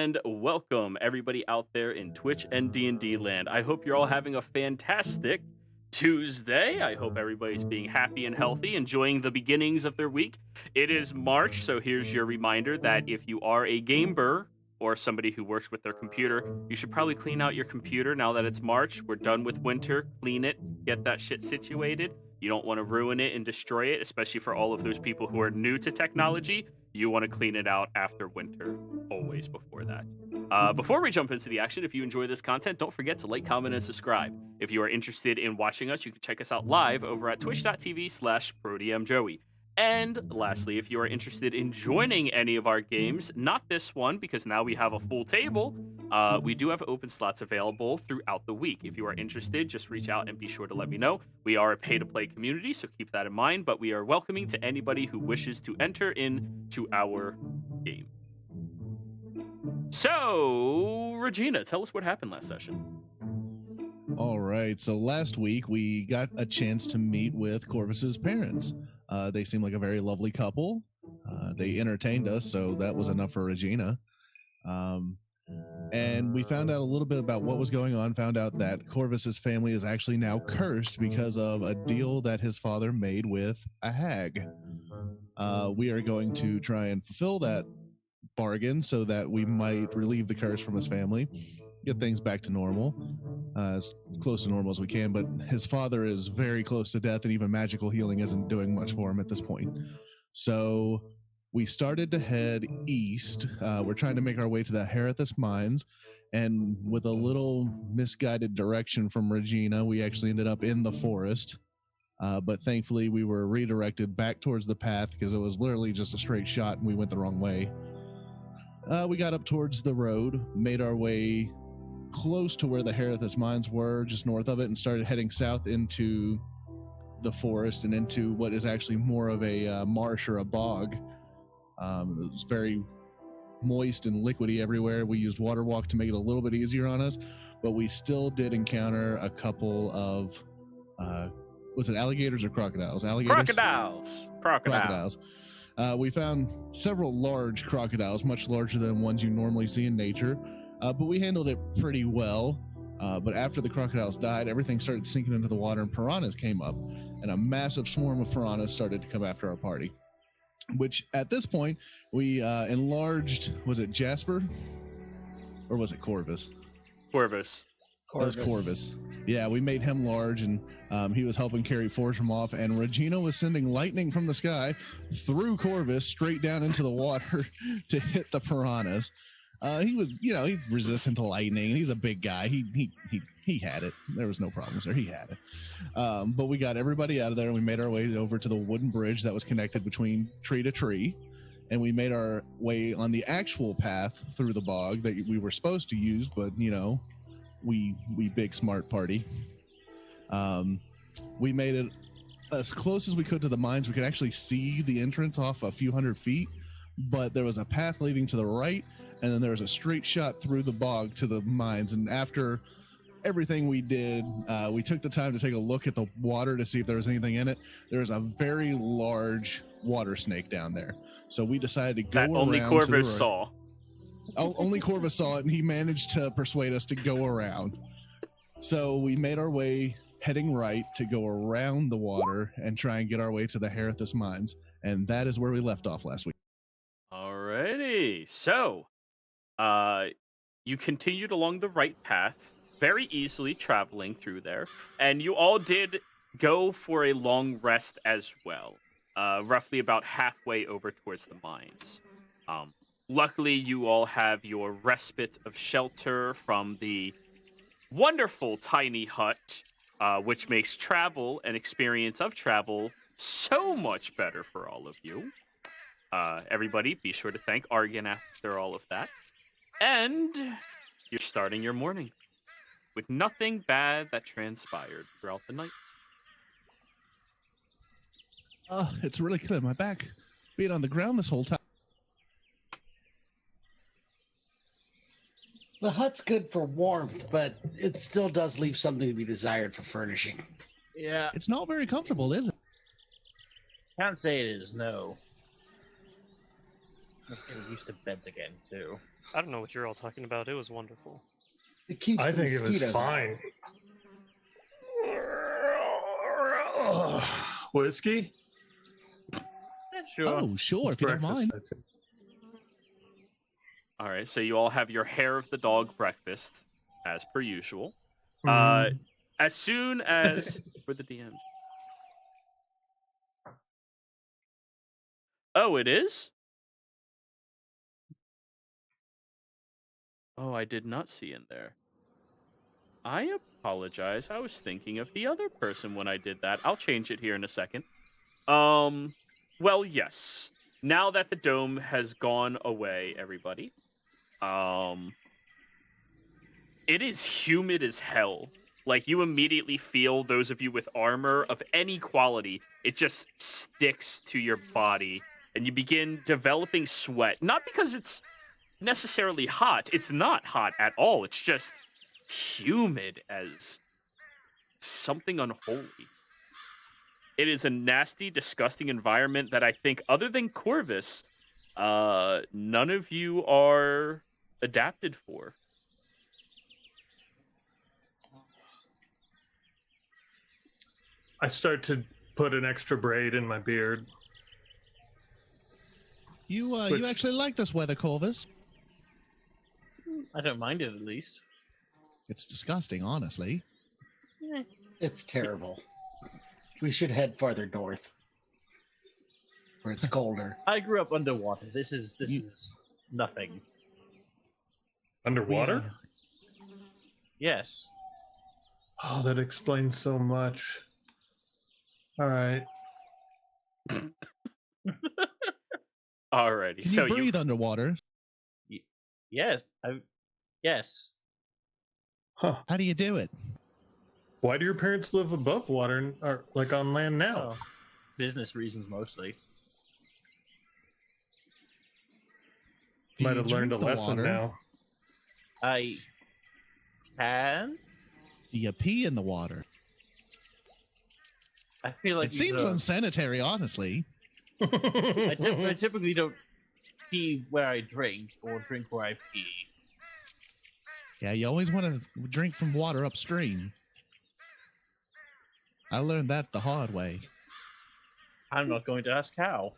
and welcome everybody out there in Twitch and D&D land. I hope you're all having a fantastic Tuesday. I hope everybody's being happy and healthy, enjoying the beginnings of their week. It is March, so here's your reminder that if you are a gamer or somebody who works with their computer, you should probably clean out your computer now that it's March. We're done with winter. Clean it, get that shit situated. You don't want to ruin it and destroy it, especially for all of those people who are new to technology. You want to clean it out after winter, always before that. Before we jump into the action, if you enjoy this content, don't forget to like, comment, and subscribe. If you are interested in watching us, you can check us out live over at twitch.tv/ProDMJoey. And lastly, if you are interested in joining any of our games, not this one because now we have a full table, we do have open slots available throughout the week. If you are interested, just reach out and be sure to let me know. We are a pay-to-play community, so keep that in mind, but we are welcoming to anybody who wishes to enter into our game. So, Regina, tell us what happened last session. All right, so last week we got a chance to meet with Corvus's parents. They seem like a very lovely couple. They entertained us, so that was enough for Regina. And we found out a little bit about what was going on, found out that Corvus's family is actually now cursed because of a deal that his father made with a hag. We are going to try and fulfill that bargain so that we might relieve the curse from his family, get things back to normal, as close to normal as we can, but his father is very close to death and even magical healing isn't doing much for him at this point. So we started to head east. We're trying to make our way to the Herethus mines, and with a little misguided direction from Regina, we actually ended up in the forest. But thankfully we were redirected back towards the path because it was literally just a straight shot and we went the wrong way. We got up towards the road, made our way close to where the Herethus mines were, just north of it, and started heading south into the forest and into what is actually more of a marsh or a bog. It was very moist and liquidy everywhere. We used water walk to make it a little bit easier on us, but we still did encounter a couple of was it alligators or crocodiles? Crocodiles. We found several large crocodiles, much larger than ones you normally see in nature, but we handled it pretty well. But after the crocodiles died, everything started sinking into the water and piranhas came up, and a massive swarm of piranhas started to come after our party, which at this point we enlarged. Was it Jasper or was it Corvus? Corvus. That was Corvus. Yeah, we made him large, and he was helping carry Fortune off, and Regina was sending lightning from the sky through Corvus straight down into the water to hit the piranhas. He was, he's resistant to lightning, and he's a big guy. He had it. There was no problems there. He had it. But we got everybody out of there, and we made our way over to the wooden bridge that was connected between tree to tree, and we made our way on the actual path through the bog that we were supposed to use, but, we big smart party. We made it as close as we could to the mines. We could actually see the entrance off a few hundred feet, but there was a path leading to the right, and then there was a straight shot through the bog to the mines. And after everything we did, we took the time to take a look at the water to see if there was anything in it. There was a very large water snake down there, so we decided to go around. Only Corvus saw. Only Corvus saw it, and he managed to persuade us to go around. So we made our way heading right to go around the water and try and get our way to the Herethus mines. And that is where we left off last week. Alrighty. So, you continued along the right path, very easily traveling through there. And you all did go for a long rest as well, roughly about halfway over towards the mines. Luckily, you all have your respite of shelter from the wonderful tiny hut, which makes travel and experience of travel so much better for all of you. Everybody, be sure to thank Argan after all of that. And you're starting your morning with nothing bad that transpired throughout the night. It's really good. My back being on the ground this whole time. The hut's good for warmth, but it still does leave something to be desired for furnishing. Yeah. It's not very comfortable, is it? Can't say it is, no. Let's get used to beds again, too. I don't know what you're all talking about. It was wonderful. It keeps I the think it was mosquitoes out. fine. Whiskey? Sure. Oh, sure, if you don't mind. Breakfast, I'd say. All right, so you all have your hair of the dog breakfast, as per usual. Mm. As soon as for the DMs. Oh, it is? Oh, I did not see in there. I apologize. I was thinking of the other person when I did that. I'll change it here in a second. Well, yes. Now that the dome has gone away, everybody, it is humid as hell. Like, you immediately feel, those of you with armor of any quality, it just sticks to your body, and you begin developing sweat. Not because it's necessarily hot. It's not hot at all. It's just humid as something unholy. It is a nasty, disgusting environment that I think, other than Corvus, none of you are adapted for. I start to put an extra braid in my beard. You Switch. actually like this weather, Corvus? I don't mind it, at least. It's disgusting, honestly. It's terrible. We should head farther north, where it's colder. I grew up underwater. This is nothing. Underwater? Yes. Oh, that explains so much. All right. Alrighty, Can so you breathe underwater? Yes. Yes. Huh. How do you do it? Why do your parents live above water or like on land now? Oh, business reasons mostly. Do Might you have learned a drink the lesson water? now. I can. Do you pee in the water? I feel like It seems unsanitary, honestly. I typically don't pee where I drink or drink where I pee. Yeah, you always want to drink from water upstream. I learned that the hard way. I'm not going to ask how.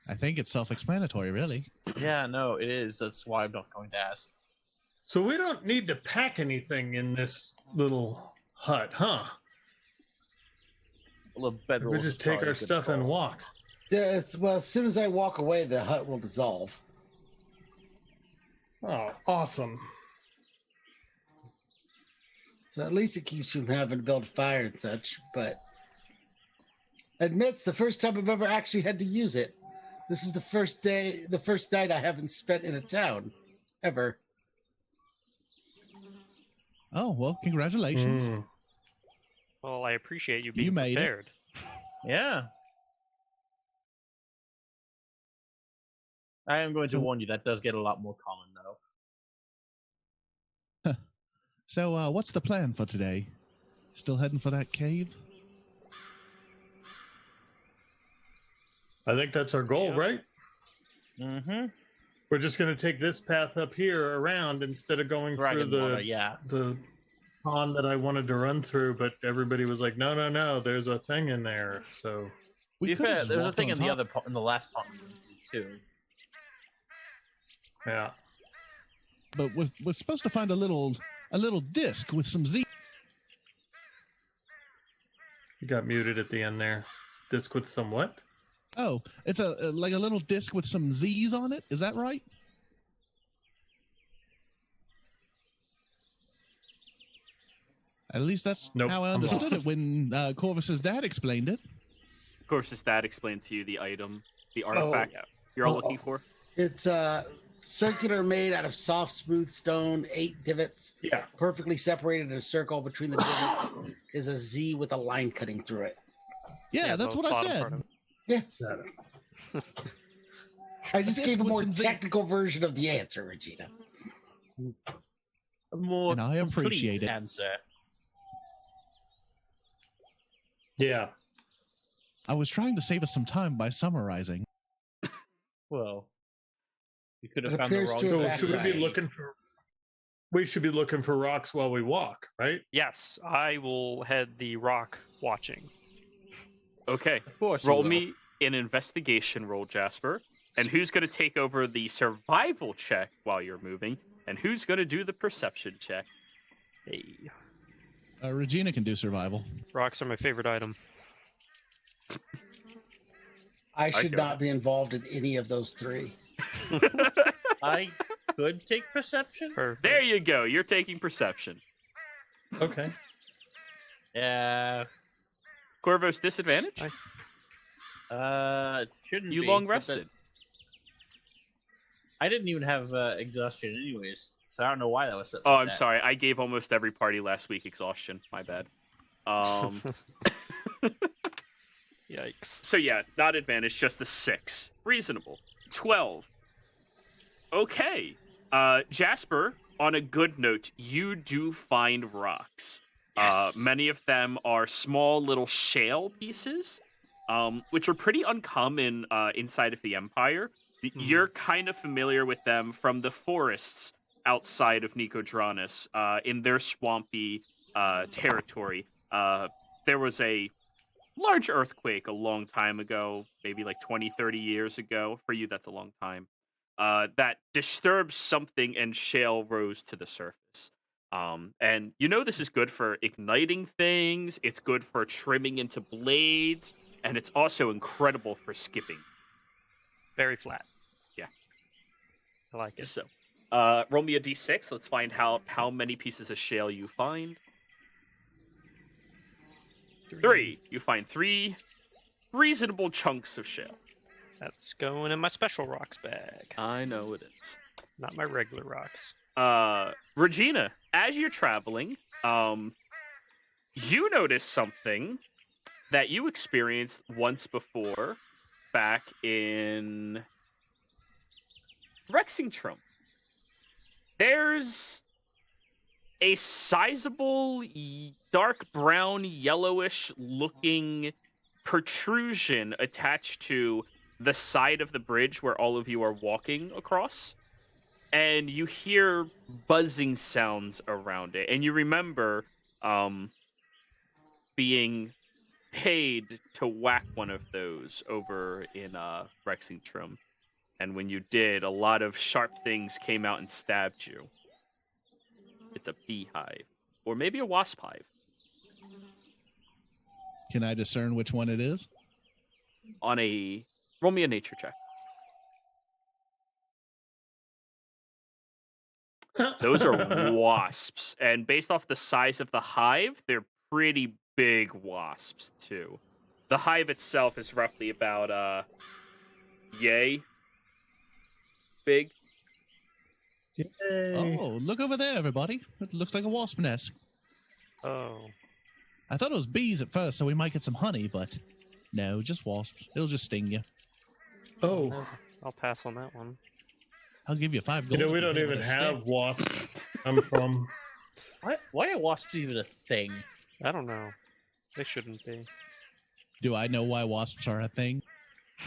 I think it's self-explanatory, really. Yeah, no, it is. That's why I'm not going to ask. So we don't need to pack anything in this little hut, huh? A little better. We just take our stuff and walk. Yeah, well, as soon as I walk away, the hut will dissolve. Oh, awesome. So at least it keeps you from having to build a fire and such, but admits the first time I've ever actually had to use it. This is the first night I haven't spent in a town, ever. Oh, well, congratulations. Mm. Well, I appreciate you You being made it. prepared. Yeah. I am going to So- warn you, that does get a lot more common, though. So, what's the plan for today? Still heading for that cave? I think that's our goal, Yep. right? Mm-hmm. We're just going to take this path up here around instead of going Dragon through water, yeah. the pond that I wanted to run through, but everybody was like, no, there's a thing in there. So To We be could've fair, just there's a walked thing on in the top. other in the last pond too. yeah. But we're supposed to find a little disc with some Z. You got muted at the end there. Disc with some what? Oh, it's like a little disc with some Z's on it. Is that right? At least that's Nope, how I I'm understood lost. it when Corvus's dad explained it. Of course, his dad explained to you the item, the artifact you're all looking for. It's circular, made out of soft, smooth stone, 8 divots, Yeah. perfectly separated in a circle. Between the divots is a Z with a line cutting through it. Yeah, that's the what I bottom said. part of it. Yes. Got it. I just Disc gave a with more some Z. technical version of the answer, Regina. A more And I complete appreciate it. answer. Yeah. I was trying to save us some time by summarizing. Well, You could have It found the appears wrong. to have So actually- should we be looking for? We should be looking for rocks while we walk, right? Yes, I will head the rock watching. Okay. Of course. Roll you will. me an investigation roll, Jasper. And who's going to take over the survival check while you're moving? And who's going to do the perception check? Hey, Regina can do survival. rocks are my favorite item. I should Okay. not be involved in any of those three. I could take perception. Perfect. There you go. You're taking perception. Okay. Yeah. Corvos, disadvantage? Shouldn't You be, long but rested. I didn't even have exhaustion, anyways. So I don't know why that was. Set Oh, like I'm that. sorry. I gave almost every party last week exhaustion. My bad. Yikes. So yeah, not advantage, just a 6. Reasonable. 12. Okay. Jasper, on a good note, you do find rocks. Yes. Many of them are small little shale pieces, which are pretty uncommon inside of the Empire. You're kind of familiar with them from the forests outside of Nicodranus, in their swampy territory. There was a large earthquake a long time ago, maybe like 20, 30 years ago. For you, that's a long time. That disturbed something and shale rose to the surface. And you know this is good for igniting things, it's good for trimming into blades, and it's also incredible for skipping. Very flat. Yeah. I like it. So, roll me a d6. Let's find how many pieces of shale you find. 3. You find 3 reasonable chunks of shale. That's going in my special rocks bag, I know it is. not my regular rocks. Regina, as you're traveling, you notice something that you experienced once before back in Rexingtrum. There's a sizable dark brown, yellowish looking protrusion attached to the side of the bridge where all of you are walking across. And you hear buzzing sounds around it. And you remember being paid to whack one of those over in Rexingtrum. And when you did, a lot of sharp things came out and stabbed you. It's a beehive. Or maybe a wasp hive. Can I discern which one it is? Roll me a nature check. Those are wasps. And based off the size of the hive, they're pretty big wasps, too. The hive itself is roughly about, yay big. Yay. Oh, look over there, everybody. It looks like a wasp nest. Oh, I thought it was bees at first, so we might get some honey, but no, just wasps. It'll just sting you. Oh, I'll pass on that one. I'll give you 5 you gold. know, if we you don't hit it even with a stick. have wasps. I'm from. Why are wasps even a thing? I don't know. They shouldn't be. Do I know why wasps are a thing?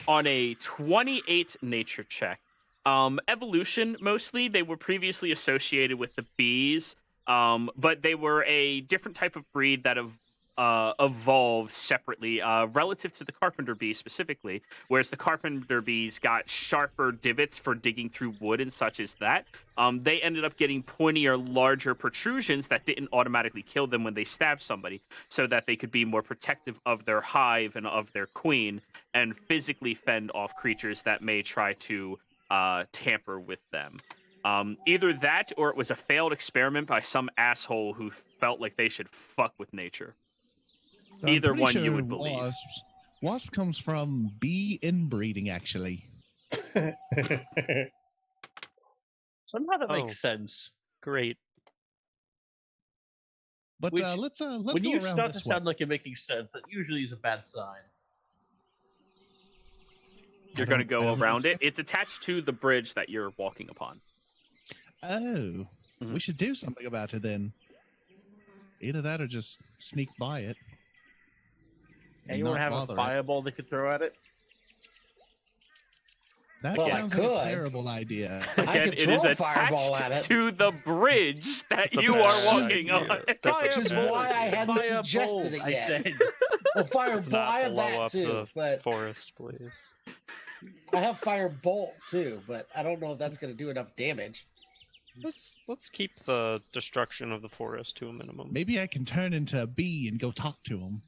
On a 28 nature check. Evolution, mostly. They were previously associated with the bees, but they were a different type of breed that evolved separately relative to the carpenter bee specifically, whereas the carpenter bees got sharper divots for digging through wood and such as that. They ended up getting pointier, larger protrusions that didn't automatically kill them when they stabbed somebody, so that they could be more protective of their hive and of their queen, and physically fend off creatures that may try to tamper with them. Either that, or it was a failed experiment by some asshole who felt like they should fuck with nature. I'm Either pretty one sure you would believe. Wasp comes from bee inbreeding, actually. Somehow that Oh. makes sense. Great. But Which- let's When go you around start to this way. sound like you're making sense, that usually is a bad sign. You're going to I go don't around think it. It's attached to the bridge that you're walking upon. Oh, Mhm. we should do something about it then. Either that or just sneak by it. Anyone not have a bother it. fireball they could throw at it? That Well, I sounds like a could. terrible idea. I Again, could it is throw a fireball attached at it. to the bridge that The you bad are walking idea. on. That's Which a is bad why I idea. hadn't suggested it I yet. said. Well, Let's fireball, I not have blow that up too, the but forest, please. I have firebolt too, but I don't know if that's going to do enough damage. Let's keep the destruction of the forest to a minimum. Maybe I can turn into a bee and go talk to him.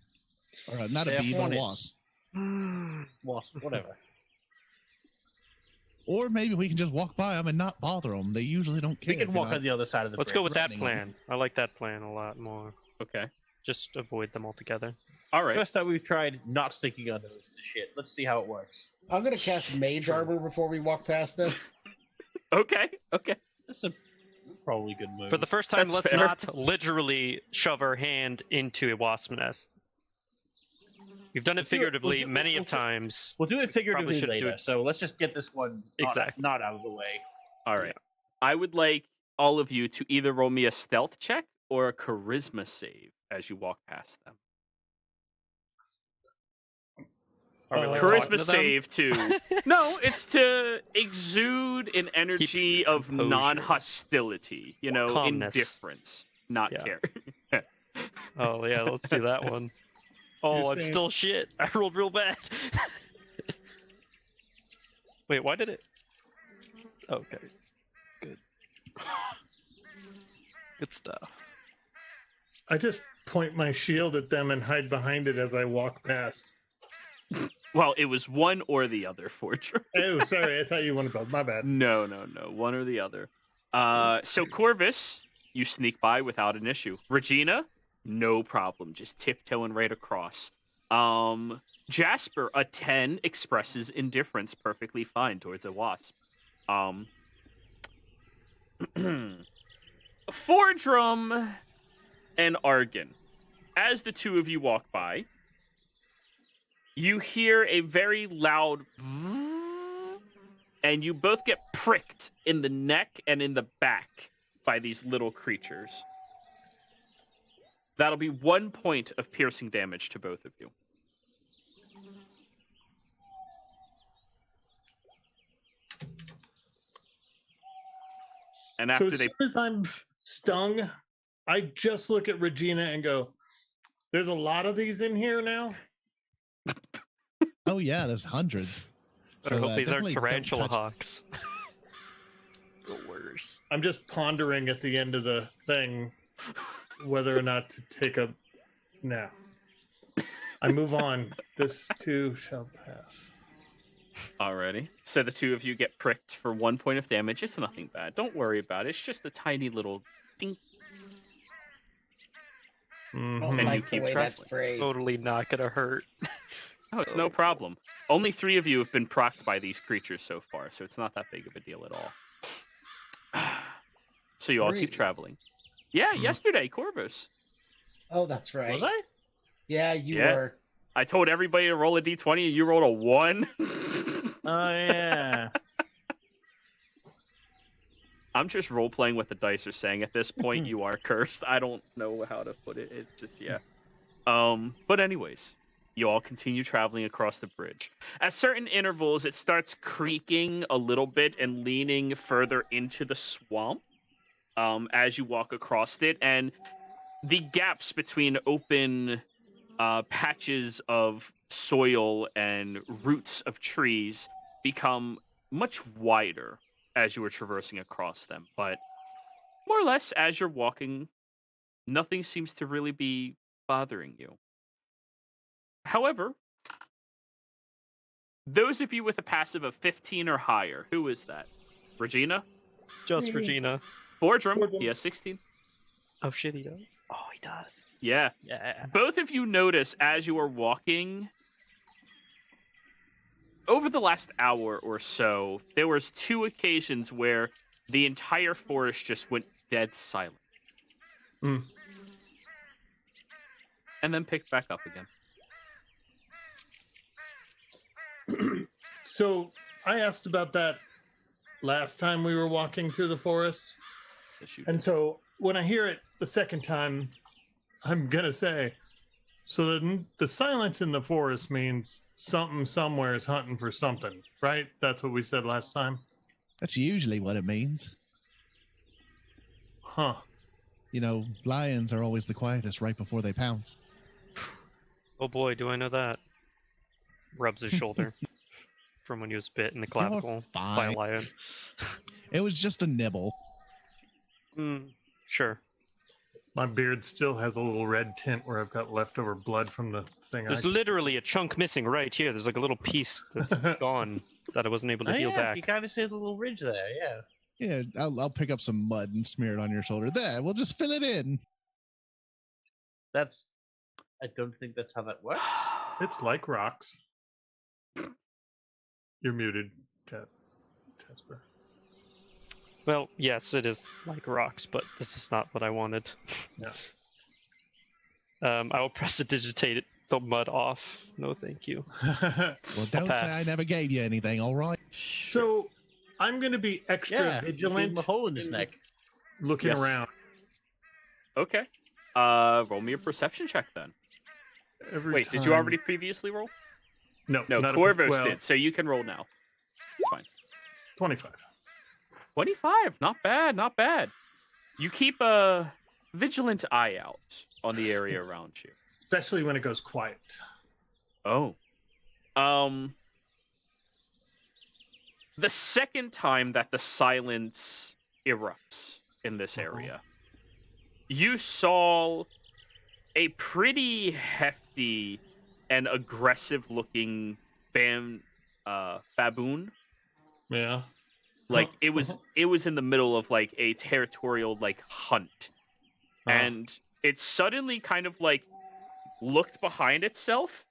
Or not a They're bee, but a hornets. wasp. Well, whatever. Or maybe we can just walk by them and not bother them. They usually don't care. We can if you're walk not- on the other side of the Let's bridge. go with that threatening them. plan. I like that plan a lot more. Okay. Just avoid them altogether. All right. First time we've tried not sticking under this shit. Let's see how it works. I'm going to cast Mage Armor before we walk past them. Okay. Okay. That's a probably good move. For the first time, That's let's fair. not literally shove our hand into a wasp nest. We've done it figuratively many of times. We'll do it figuratively should do later. it- So let's just get this one Exactly. not out of the way. All right. I would like all of you to either roll me a stealth check or a charisma save as you walk past them. Are we like Charisma talking to them? save to no, it's to exude an energy of composure. non-hostility, Calmness. indifference, not Yeah. care. Oh yeah, let's do that one. Oh, You're I'm saying- still shit. I rolled real bad. Wait, why did it? Okay, good. Good stuff. I just point my shield at them and hide behind it as I walk past. Well, it was one or the other, Fortune. Oh, sorry. I thought you wanted both. My bad. No, one or the other. So Corvus, you sneak by without an issue. Regina, no problem, just tiptoeing right across. Jasper, a 10, expresses indifference perfectly fine towards a wasp. Fordrum and Argon, as the two of you walk by, you hear a very loud and you both get pricked in the neck and in the back by these little creatures. That'll be 1 point of piercing damage to both of you. And So after as they soon as I'm stung, I just look at Regina and go, "There's a lot of these in here now." Oh yeah, there's hundreds. But I hope these aren't definitely don't tarantula touch- hawks. The worst. I'm just pondering at the end of the thing whether or not to take a nap. I move on. This too shall pass. Alrighty. So the two of you get pricked for 1 point of damage. It's nothing bad. Don't worry about it. It's just a tiny little ding. I don't Mhm. And like you the keep way that's traveling. phrased. Totally not gonna hurt. Oh, it's no problem. Only 3 of you have been procced by these creatures so far, so it's not that big of a deal at all. So you all keep Three. traveling. Yeah, yesterday, Corvus. Oh, that's right. Was I? Yeah, you Yeah. were. I told everybody to roll a d20 and you rolled a 1. Oh yeah. I'm just role playing what the dice are saying. At this point, you are cursed. I don't know how to put it. It's just, yeah. But anyways, you all continue traveling across the bridge. At certain intervals, it starts creaking a little bit and leaning further into the swamp as you walk across it. And the gaps between open patches of soil and roots of trees become much wider as you were traversing across them. But more or less, as you're walking, nothing seems to really be bothering you. However, those of you with a passive of 15 or higher, who is that? Regina? Just Regina. Boardroom? He has 16. Oh shit, he does. Oh, he does. Yeah. Yeah. Both of you notice as you are walking, over the last hour or so, there was 2 occasions where the entire forest just went dead silent. Mm. And then picked back up again. So I asked about that last time we were walking through the forest. Yes, you And did. so when I hear it the second time, I'm going to say, So the silence in the forest means something somewhere is hunting for something, right? That's what we said last time. That's usually what it means. Huh. You know, lions are always the quietest right before they pounce. Oh boy, do I know that. Rubs his shoulder from when he was bit in the clavicle by a fine. lion. It was just a nibble. Sure. My beard still has a little red tint where I've got leftover blood from the thing. There's literally a chunk missing right here. There's like a little piece that's gone that I wasn't able to heal back. You kind of see the little ridge there, yeah. Yeah, I'll pick up some mud and smear it on your shoulder. There, we'll just fill it in. I don't think that's how that works. It's like rocks. You're muted, Jasper. Well, yes, it is like rocks, but this is not what I wanted. Yeah. I will prestidigitate the mud off. No, thank you. Well, don't say I pass. never gave you anything, all right? So I'm going to be extra vigilant. A hole in his neck. Looking Yes. around. Okay. Roll me a perception check then. Wait, did you already previously roll? No, No, not Corvus well, did, so you can roll now. It's fine. 25. 25, not bad, not bad. You keep a vigilant eye out on the area around you. Especially when it goes quiet. Oh. The second time that the silence erupts in this area, you saw a pretty hefty and aggressive looking baboon. Yeah. Like it was in the middle of like a territorial like hunt. And it suddenly kind of like looked behind itself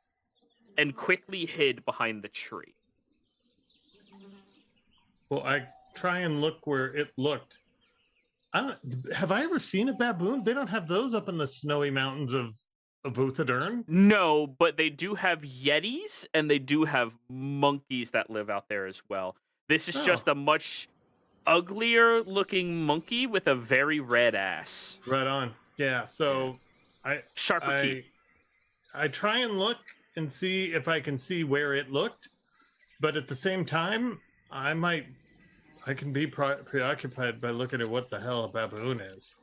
and quickly hid behind the tree. Well, I try and look where it looked. Have I ever seen a baboon? They don't have those up in the snowy mountains of Uthadern. No, but they do have yetis and they do have monkeys that live out there as well. This is just a much uglier looking monkey with a very red ass. Right on. Yeah, so Sharper teeth. I try and look and see if I can see where it looked, but at the same time, I can be preoccupied by looking at what the hell a baboon is.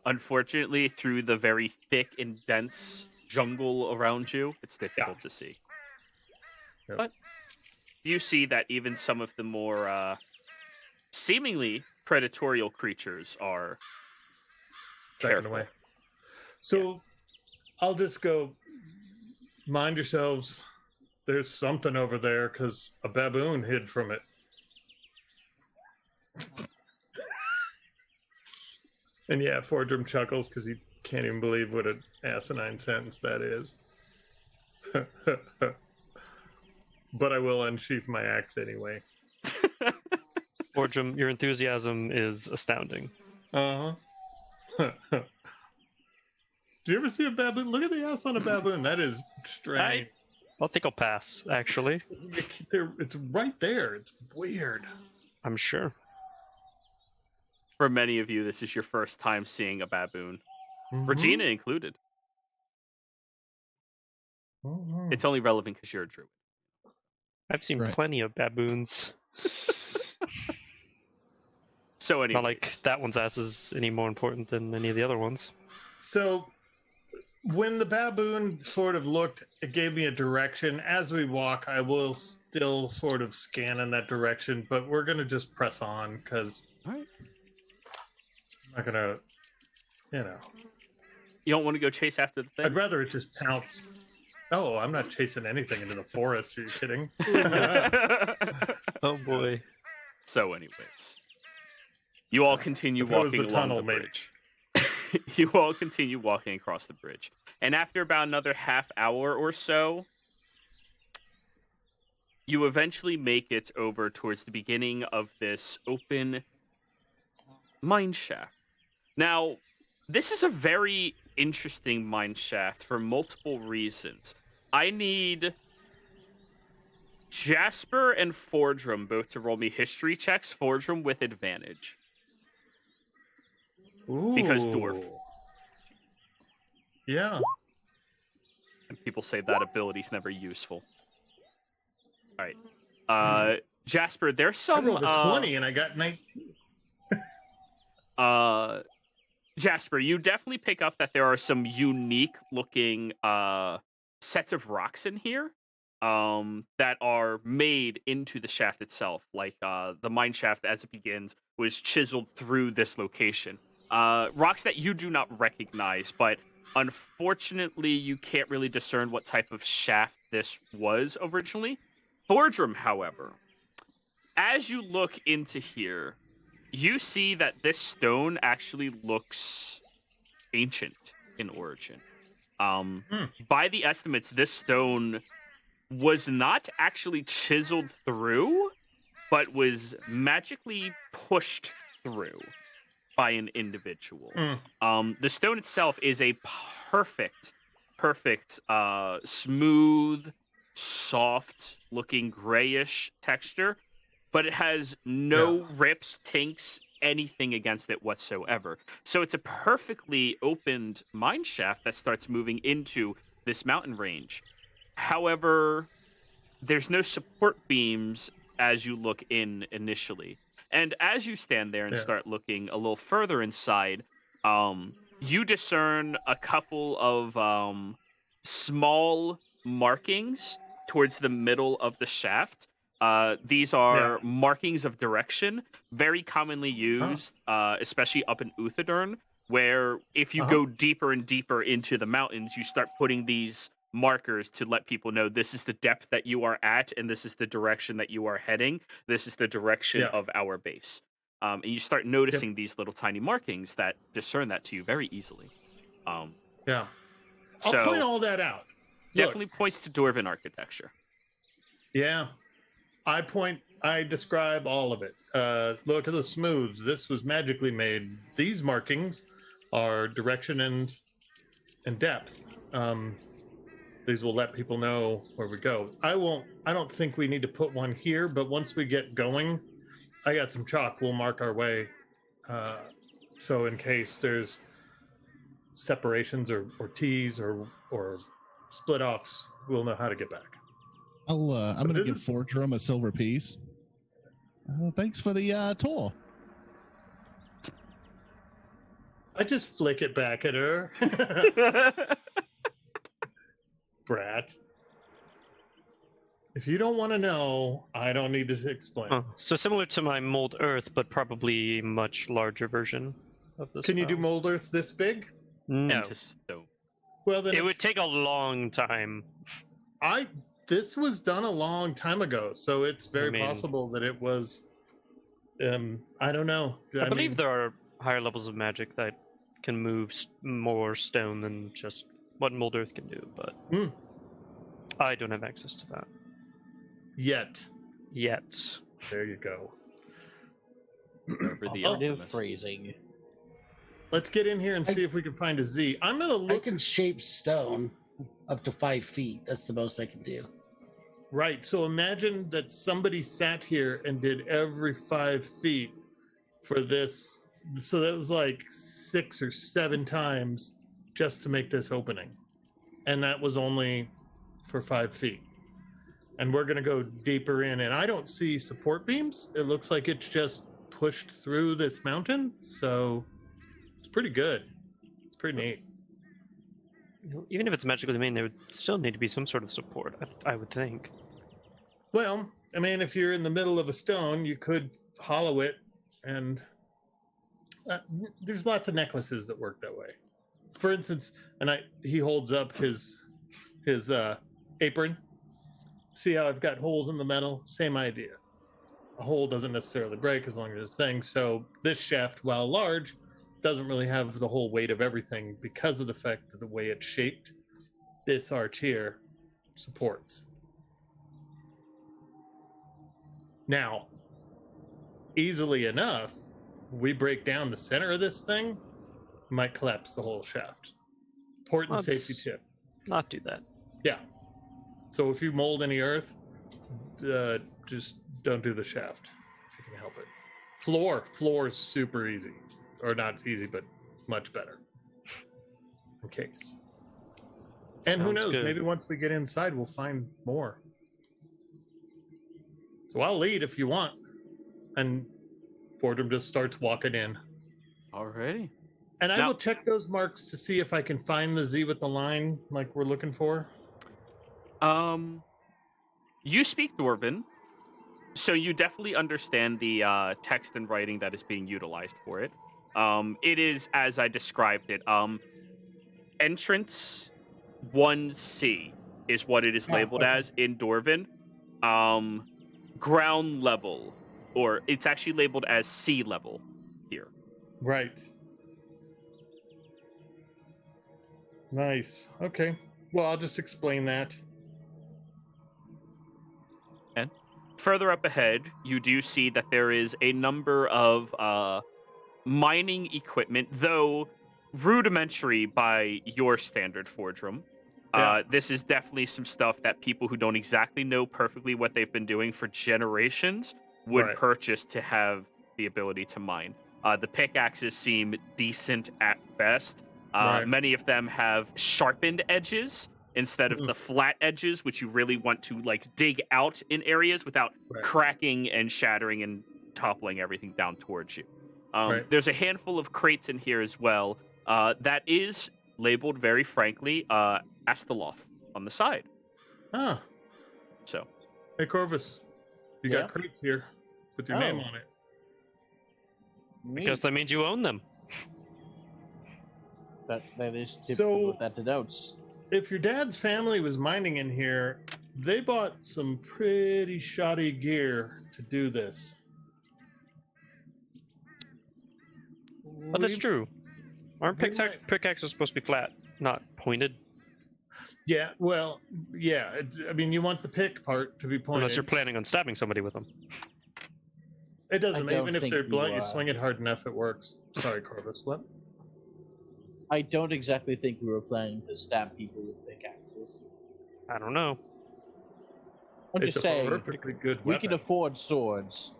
Unfortunately, through the very thick and dense jungle around you, it's difficult to see. Yep. But you see that even some of the more seemingly predatory creatures are Backing careful. away. So I'll just go, mind yourselves. There's something over there because a baboon hid from it. And yeah, Fordrum chuckles because he can't even believe what an asinine sentence that is. But I will unsheath my axe anyway. Borjum, your enthusiasm is astounding. Uh-huh. Do you ever see a baboon? Look at the ass on a baboon. That is strange. I think I'll pass, actually. It's right there. It's weird. I'm sure. For many of you, this is your first time seeing a baboon. Regina included. Mhm. It's only relevant because you're a druid. I've seen plenty of baboons. So anyway, Not like that one's ass is any more important than any of the other ones. So when the baboon sort of looked, it gave me a direction. As we walk, I will still sort of scan in that direction, but we're going to just press on because I'm not going to, you don't want to go chase after the thing? I'd rather it just pounce. Oh, I'm not chasing anything into the forest. Are you kidding? Oh boy. So anyways, you all continue If it was walking the along tunnel, the maybe. bridge. You all continue walking across the bridge. And after about another half hour or so, you eventually make it over towards the beginning of this open mine shaft. Now, this is a very interesting mine shaft for multiple reasons. I need Jasper and Fordrum both to roll me history checks, Fordrum with advantage. Because dwarf. Yeah. people say that ability's never useful. All right. Jasper, there's some... I rolled a 20 and I got 19. Jasper, you definitely pick up that there are some unique looking sets of rocks in here that are made into the shaft itself. Like the mine shaft as it begins was chiseled through this location. Rocks that you do not recognize, but unfortunately you can't really discern what type of shaft this was originally. Thordrum, however, as you look into here, you see that this stone actually looks ancient in origin. By the estimates, this stone was not actually chiseled through, but was magically pushed through by an individual. The stone itself is a perfect, smooth, soft-looking grayish texture, but it has no rips, tinks, anything against it whatsoever. So it's a perfectly opened mine shaft that starts moving into this mountain range. However, there's no support beams as you look in initially. And as you stand there and start looking a little further inside, you discern a couple of small markings towards the middle of the shaft. These are markings of direction, very commonly used, especially up in Uthadurn, where if you go deeper and deeper into the mountains, you start putting these markers to let people know this is the depth that you are at, and this is the direction that you are heading. This is the direction of our base. And you start noticing these little tiny markings that discern that to you very easily. I'll So point all that out. Definitely points to Dwarven architecture. Yeah. I describe all of it. Look at the smooths. This was magically made. These markings are direction and depth. These will let people know where we go. I don't think we need to put one here, but once we get going, I got some chalk. We'll mark our way. So in case there's separations or T's or split offs, we'll know how to get back. I'm going to give Thordrum a silver piece. Thanks for the tour. I just flick it back at her. Brat. If you don't want to know, I don't need to explain. Oh, so similar to my mold earth, but probably much larger version of this. Can you do mold earth this big? No. Into stone. Well, then It would take a long time. This was done a long time ago, so it's very possible that it was. I don't know. I believe there are higher levels of magic that can move more stone than just what mold earth can do, but I don't have access to that yet. There you go. Alternative phrasing. Let's get in here and see if we can find a Z. I'm gonna look. I can shape stone up to 5 feet. That's the most I can do. Right. So imagine that somebody sat here and did every 5 feet for this. So that was like 6 or 7 times just to make this opening. And that was only for 5 feet. And we're going to go deeper in. And I don't see support beams. It looks like it's just pushed through this mountain. So it's pretty good. It's pretty neat. Even if it's magically made, there would still need to be some sort of support, I would think. Well, I mean, if you're in the middle of a stone, you could hollow it, and there's lots of necklaces that work that way. For instance, he holds up his apron. See how I've got holes in the metal? Same idea. A hole doesn't necessarily break as long as there's a thing. So this shaft, while large, doesn't really have the whole weight of everything because of the fact that the way it's shaped. This arch here supports. Now, easily enough, we break down the center of this thing, might collapse the whole shaft. Important safety tip. Not do that. Yeah. So if you mold any earth, just don't do the shaft if you can help it. Floor is super easy. Or not easy, but much better. In case. And who Sounds knows? good. Maybe once we get inside, we'll find more. So I'll lead if you want. And Fordham just starts walking in. Alrighty. And I Now- will check those marks to see if I can find the Z with the line like we're looking for. You speak Dwarven, so you definitely understand the text and writing that is being utilized for it. It is as I described it. Entrance 1C is what it is labeled as in Dwarven. Ground level, or it's actually labeled as sea level here. Right. Nice. Okay. Well, I'll just explain that. And further up ahead, you do see that there is a number of mining equipment, though rudimentary by your standard, Fordrum. Yeah. This is definitely some stuff that people who don't exactly know perfectly what they've been doing for generations would Right. purchase to have the ability to mine. The pickaxes seem decent at best. Right. Many of them have sharpened edges instead of the flat edges, which you really want to like dig out in areas without Right. cracking and shattering and toppling everything down towards you. Right. There's a handful of crates in here as well. That is labeled very frankly Astoloth on the side. Ah. So Hey, Corvus. You Yeah? got crates here with your name Oh. on it. Me. Because that means you own them. That is typically So- what that denotes. If your dad's family was mining in here, they bought some pretty shoddy gear to do this. But that's We- true. Aren't we might- pickaxes supposed to be flat, not pointed? Yeah, well, yeah. I mean, you want the pick part to be pointed. Unless you're planning on stabbing somebody with them. It doesn't. I don't Even if think they're you, blunt, you swing it hard enough, it works. Sorry, Corvus. What? I don't exactly think we were planning to stab people with pickaxes. I don't know. I'm It's just a saying, perfectly good we weapon. can afford swords.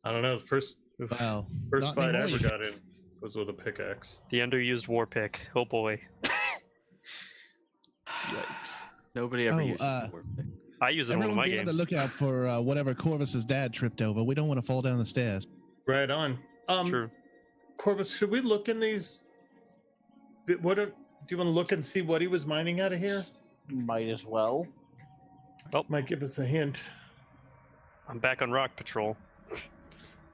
I don't know. First Wow. fight Not I anymore, ever you got in was with a pickaxe. The underused war pick. Oh boy. Yikes. nobody ever Oh, uses the word pick. I use it in one of Everyone my be on the games. lookout for whatever Corvus's dad tripped over. We don't want to fall down the stairs. Right on. True. Corvus, should we look in these? Do you want to look and see what he was mining out of here? Might as well. Might give us a hint. I'm back on rock patrol.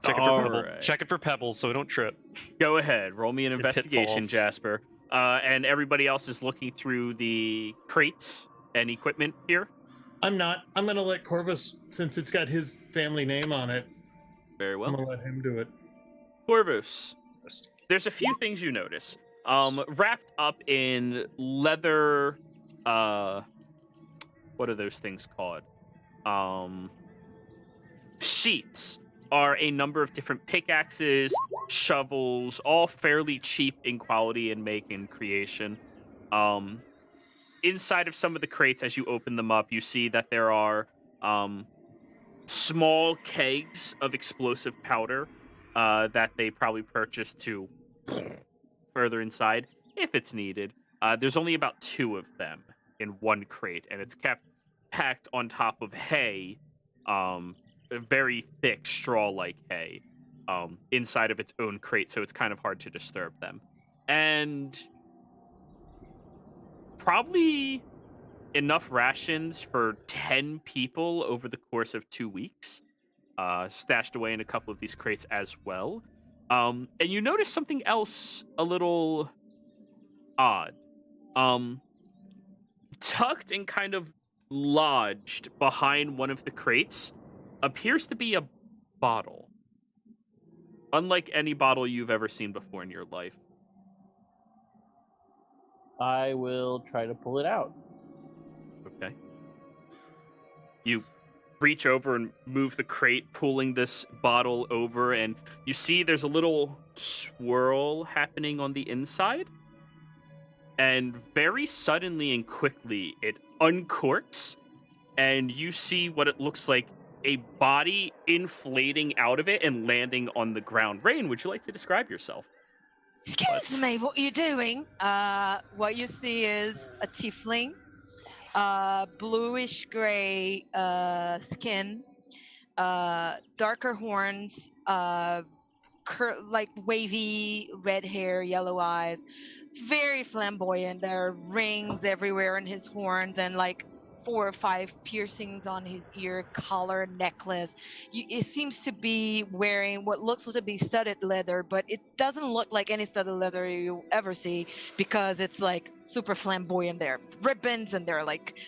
Check it for pebbles so we don't trip. Go ahead, roll me an And investigation, pitfalls. Jasper. And everybody else is looking through the crates and equipment here. I'm not. I'm gonna let Corvus, since it's got his family name on it. Very I'm well. gonna let him do it. Corvus, there's a few things you notice. Wrapped up in leather, what are those things called? Sheets are a number of different pickaxes, shovels, all fairly cheap in quality and make and creation. Inside of some of the crates, as you open them up, you see that there are small kegs of explosive powder that they probably purchased to further inside if it's needed. There's only about 2 of them in one crate, and it's kept packed on top of hay, a very thick straw-like hay, inside of its own crate, so it's kind of hard to disturb them. And probably enough rations for 10 people over the course of 2 weeks, stashed away in a couple of these crates as well. And you notice something else a little odd. Tucked and kind of lodged behind one of the crates appears to be a bottle. Unlike any bottle you've ever seen before in your life. I will try to pull it out. Okay. You reach over and move the crate, pulling this bottle over, and you see there's a little swirl happening on the inside. And very suddenly and quickly, it uncorks, and you see what it looks like a body inflating out of it and landing on the ground. Rain, would you like to describe yourself? Excuse me, what are you doing? What you see is a tiefling, bluish gray skin, darker horns, like wavy red hair, yellow eyes, very flamboyant. There are rings everywhere in his horns and like 4 or 5 piercings on his ear, collar, necklace. It seems to be wearing what looks to be studded leather, but it doesn't look like any studded leather you ever see because it's like super flamboyant. There are ribbons and there are like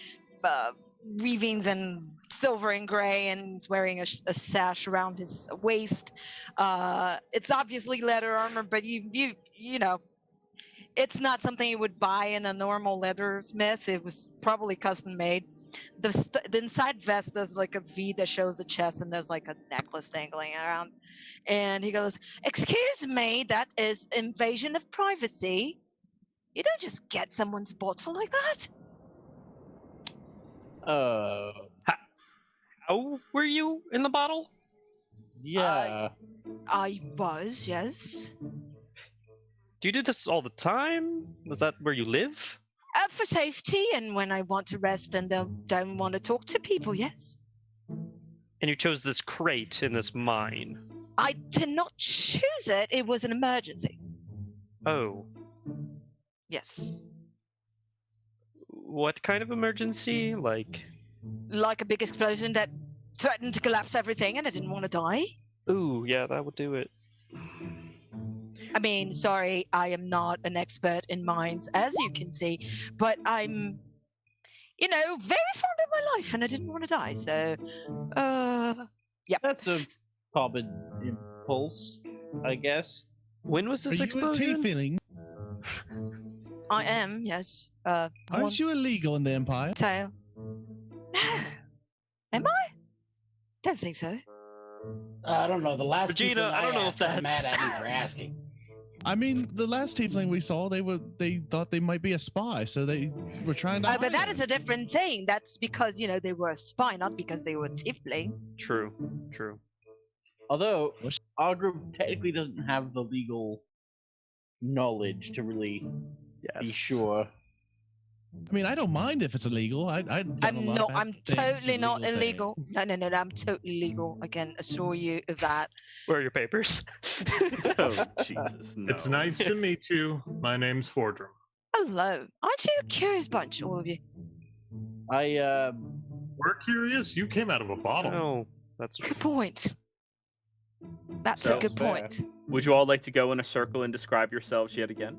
weavings and silver and gray, and he's wearing a sash around his waist. It's obviously leather armor, but you know, it's not something you would buy in a normal leathersmith. It was probably custom made. The inside vest does like a V that shows the chest, and there's like a necklace dangling around. And he goes, "Excuse me, that is invasion of privacy. You don't just get someone's bottle like that." How were you in the bottle? Yeah. I was, yes. Do you do this all the time? Was that where you live? For safety and when I want to rest and don't want to talk to people, yes. And you chose this crate in this mine. I did not choose it. It was an emergency. Oh. Yes. What kind of emergency? Like a big explosion that threatened to collapse everything, and I didn't want to die. Ooh, yeah, that would do it. I mean, sorry, I am not an expert in mines, as you can see, but I'm, very fond of my life, and I didn't want to die, so, yeah. That's a common impulse, I guess. When was this explosion? Feeling? I am, yes. Aren't you illegal in the Empire? Tail. No. Am I? Don't think so. I don't know. The last Regina, tiefling I don't know if asked, I'm that's- mad at me for asking. I mean, the last tiefling we saw, they thought they might be a spy, so they were trying to. But hide that it. is a different thing. That's because, they were a spy, not because they were tiefling. True. Although, our group technically doesn't have the legal knowledge to really be sure. I mean, I don't mind if it's illegal. I'm totally not illegal. No, I'm totally legal. I can assure you of that. Where are your papers? Oh, Jesus, no. It's nice to meet you. My name's Fordrum. Hello. Aren't you a curious bunch, all of you? We're curious. You came out of a bottle. Oh, that's Good point. That's So a good point. Would you all like to go in a circle and describe yourselves yet again?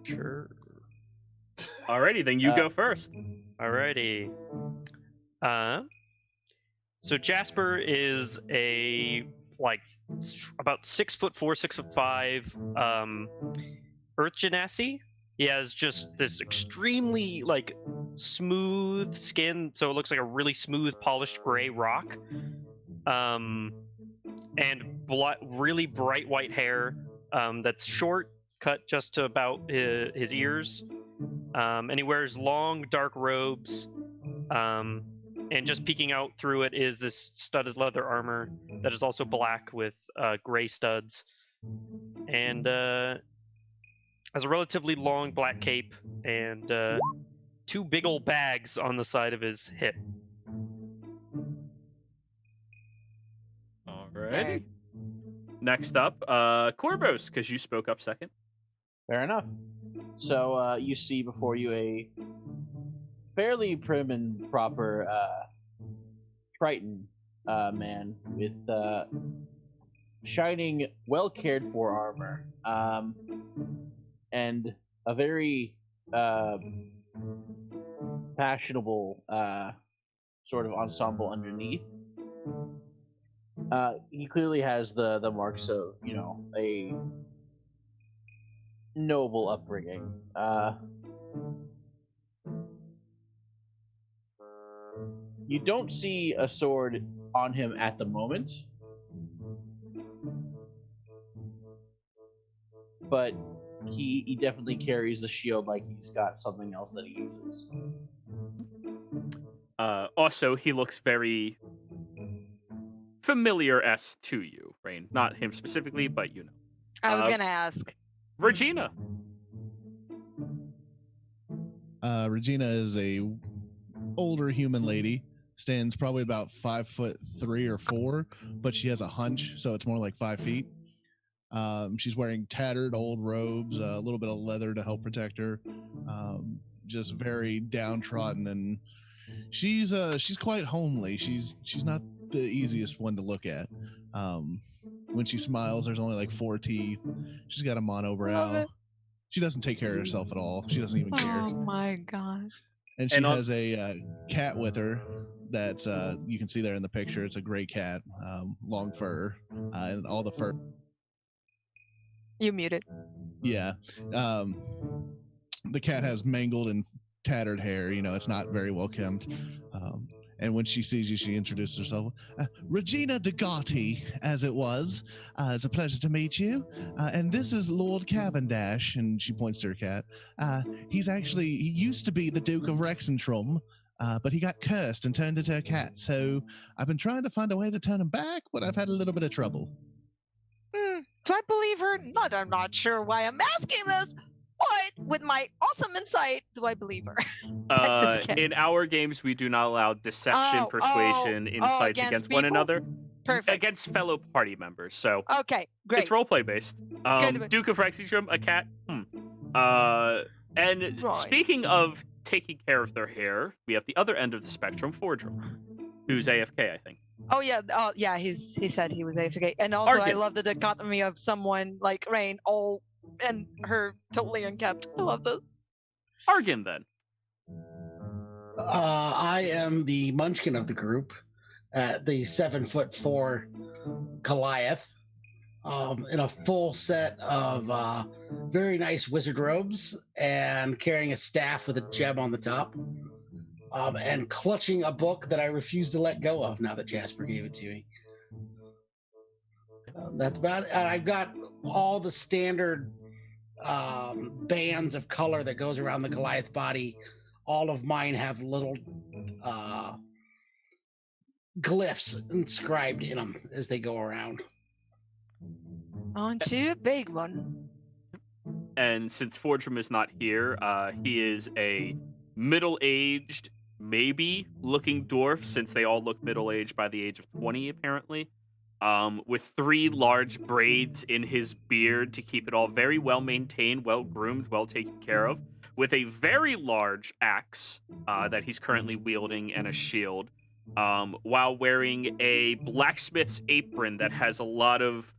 sure. Alrighty, then you go first. Alrighty. So Jasper is about 6'4", 6'5", Earth Genasi. He has just this extremely smooth skin, so it looks like a really smooth, polished gray rock. And really bright white hair that's short, cut just to about his ears. And he wears long, dark robes. And just peeking out through it is this studded leather armor that is also black with gray studs. And has a relatively long black cape and 2 big old bags on the side of his hip. Alrighty. Next up, Corvos, because you spoke up second. Fair enough. So you see before you a fairly prim and proper Triton man with shining, well cared for armor, and a very fashionable sort of ensemble underneath. He clearly has the marks of, a noble upbringing. You don't see a sword on him at the moment, but he definitely carries the shield like he's got something else that he uses. Also, he looks very familiar-esque to you, Rain. Not him specifically, but you know. I was gonna ask. Regina. Regina is a older human lady. Stands probably about 5'3" or 4", but she has a hunch, so it's more like 5 feet. She's wearing tattered old robes, a little bit of leather to help protect her. Just very downtrodden, and she's quite homely. She's not the easiest one to look at. When she smiles, there's only like 4 teeth. She's got a monobrow. She doesn't take care of herself at all. She doesn't even care. Oh my gosh. And she has a cat with her that you can see there in the picture. It's a gray cat, long fur, and all the fur. You muted. Yeah. The cat has mangled and tattered hair. You know, it's not very well kempt. And when she sees you, she introduces herself. Regina DeGotti, as it was. It's a pleasure to meet you. And this is Lord Cavendish, and she points to her cat. He used to be the Duke of Rexentrum, but he got cursed and turned into a cat. So I've been trying to find a way to turn him back, but I've had a little bit of trouble. Do I believe her? Not, I'm not sure why I'm asking this. But with my awesome insight, do I believe her? In our games, we do not allow deception, persuasion, insights against one another. Perfect. Against fellow party members. So okay, great. It's roleplay based. Duke of Rexentrum, a cat. And speaking of taking care of their hair, we have the other end of the spectrum, Fordrum, who's AFK, I think. Oh yeah, he said he was AFK, and also Arkin. I love the dichotomy of someone like Rain, all and her totally unkept. I love this. Arkin, then. I am the munchkin of the group, the 7'4" Goliath, in a full set of very nice wizard robes and carrying a staff with a gem on the top. And clutching a book that I refuse to let go of now that Jasper gave it to me. That's about it. And I've got all the standard bands of color that goes around the Goliath body. All of mine have little glyphs inscribed in them as they go around. Aren't you a big one? And since Fordrum is not here, he is a middle-aged, maybe looking dwarf, since they all look middle-aged by the age of 20, apparently, with 3 large braids in his beard to keep it all very well maintained, well groomed, well taken care of, with a very large axe that he's currently wielding and a shield, while wearing a blacksmith's apron that has a lot of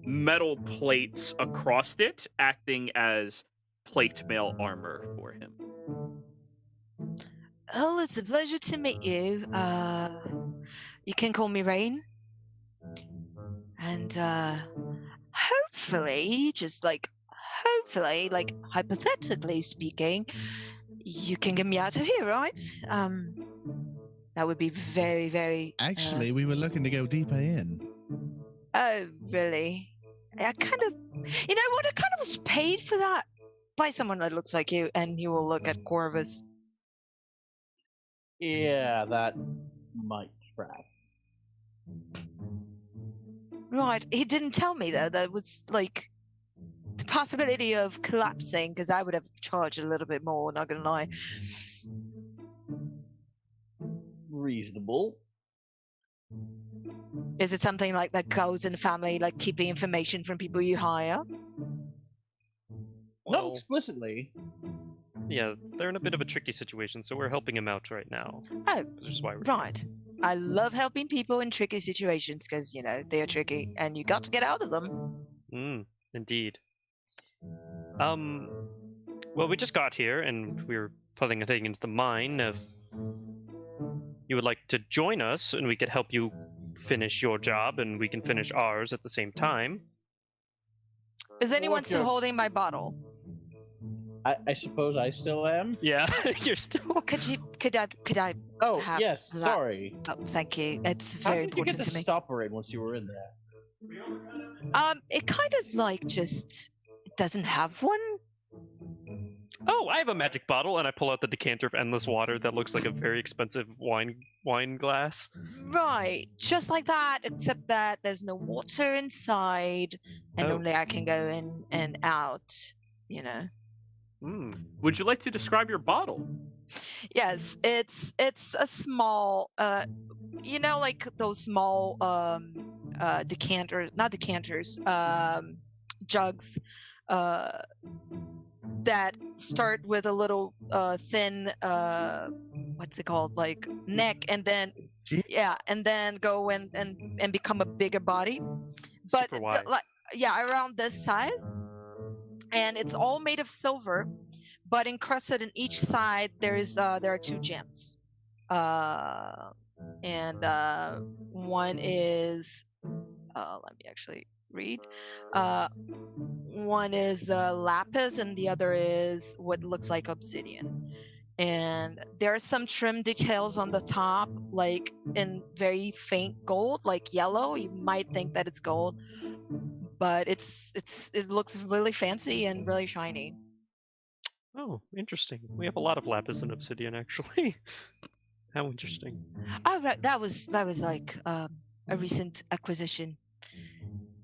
metal plates across it, acting as plate mail armor for him. Oh, it's a pleasure to meet you. You can call me Rain. And hopefully, hypothetically speaking, you can get me out of here, right? That would be very, very... Actually, we were looking to go deeper in. Oh, really? I kind of... You know what? I kind of was paid for that by someone that looks like you, and you will look at Corvus. Yeah, that might track. Right. He didn't tell me, though. There was, like, the possibility of collapsing, because I would have charged a little bit more, not gonna lie. Reasonable. Is it something like that goes in the family, like keeping information from people you hire? Not explicitly. Yeah, they're in a bit of a tricky situation, so we're helping him out right now. Oh, which is why we're right. I love helping people in tricky situations because, you know, they're tricky and you got to get out of them. Indeed. Well, we just got here and we were pulling a thing into the mine. If you would like to join us and we could help you finish your job and we can finish ours at the same time. Is anyone still holding my bottle? I suppose I still am. Yeah, you're still. Could I? Oh have yes, that? sorry. Oh, thank you. It's very important to me. How did you get the stopper in once you were in there? It kind of like just it doesn't have one. Oh, I have a magic bottle, and I pull out the decanter of endless water that looks like a very expensive wine glass. Right, just like that, except that there's no water inside, and Oh. only I can go in and out. You know. Would you like to describe your bottle? Yes, it's a small, you know, like those small decanters, not decanters, jugs, that start with a little thin, what's it called, like neck, and then and then go and become a bigger body, but Super wide. around this size, and it's all made of silver, but encrusted in each side there are 2 gems, and one is let me actually read. One is lapis, and the other is what looks like obsidian. And there are some trim details on the top, like in very faint gold, like yellow. You might think that it's gold, but it looks really fancy and really shiny. Oh, interesting. We have a lot of lapis and obsidian, actually. How interesting. Oh, right. That was like a recent acquisition.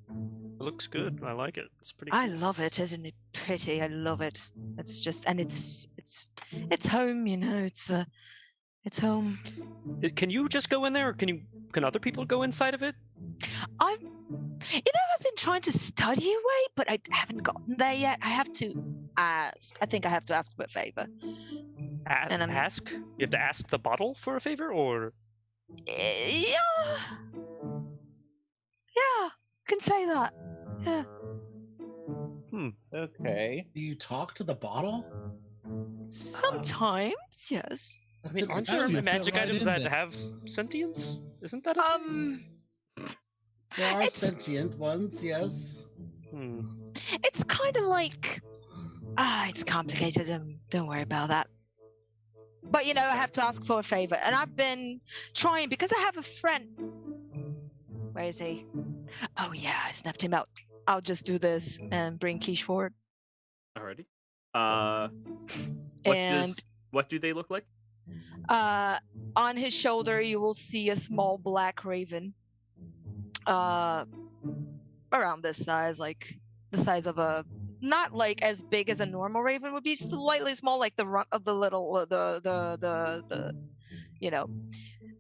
It looks good. I like it. It's pretty. I love it. Isn't it pretty? I love it. It's just, and it's home. You know, it's home. Can you just go in there, or can other people go inside of it? I've been trying to study away, but I haven't gotten there yet. I have to ask. I think I have to ask for a favor. Ask? You have to ask the bottle for a favor, or? Yeah. Yeah, can say that. Yeah. Okay. Do you talk to the bottle? Sometimes, yes. I mean, aren't there magic items that have sentience? Isn't that a thing? There are sentient ones, yes. It's kind of like it's complicated. Don't worry about that. But you know, I have to ask for a favor, and I've been trying because I have a friend. Where is he? Oh yeah, I snapped him out. I'll just do this and bring Quiche forward. Alrighty. What do they look like? On his shoulder, you will see a small black raven. Around this size, like the size of a, not like as big as a normal raven would be, slightly small, like the rump of the little, you know,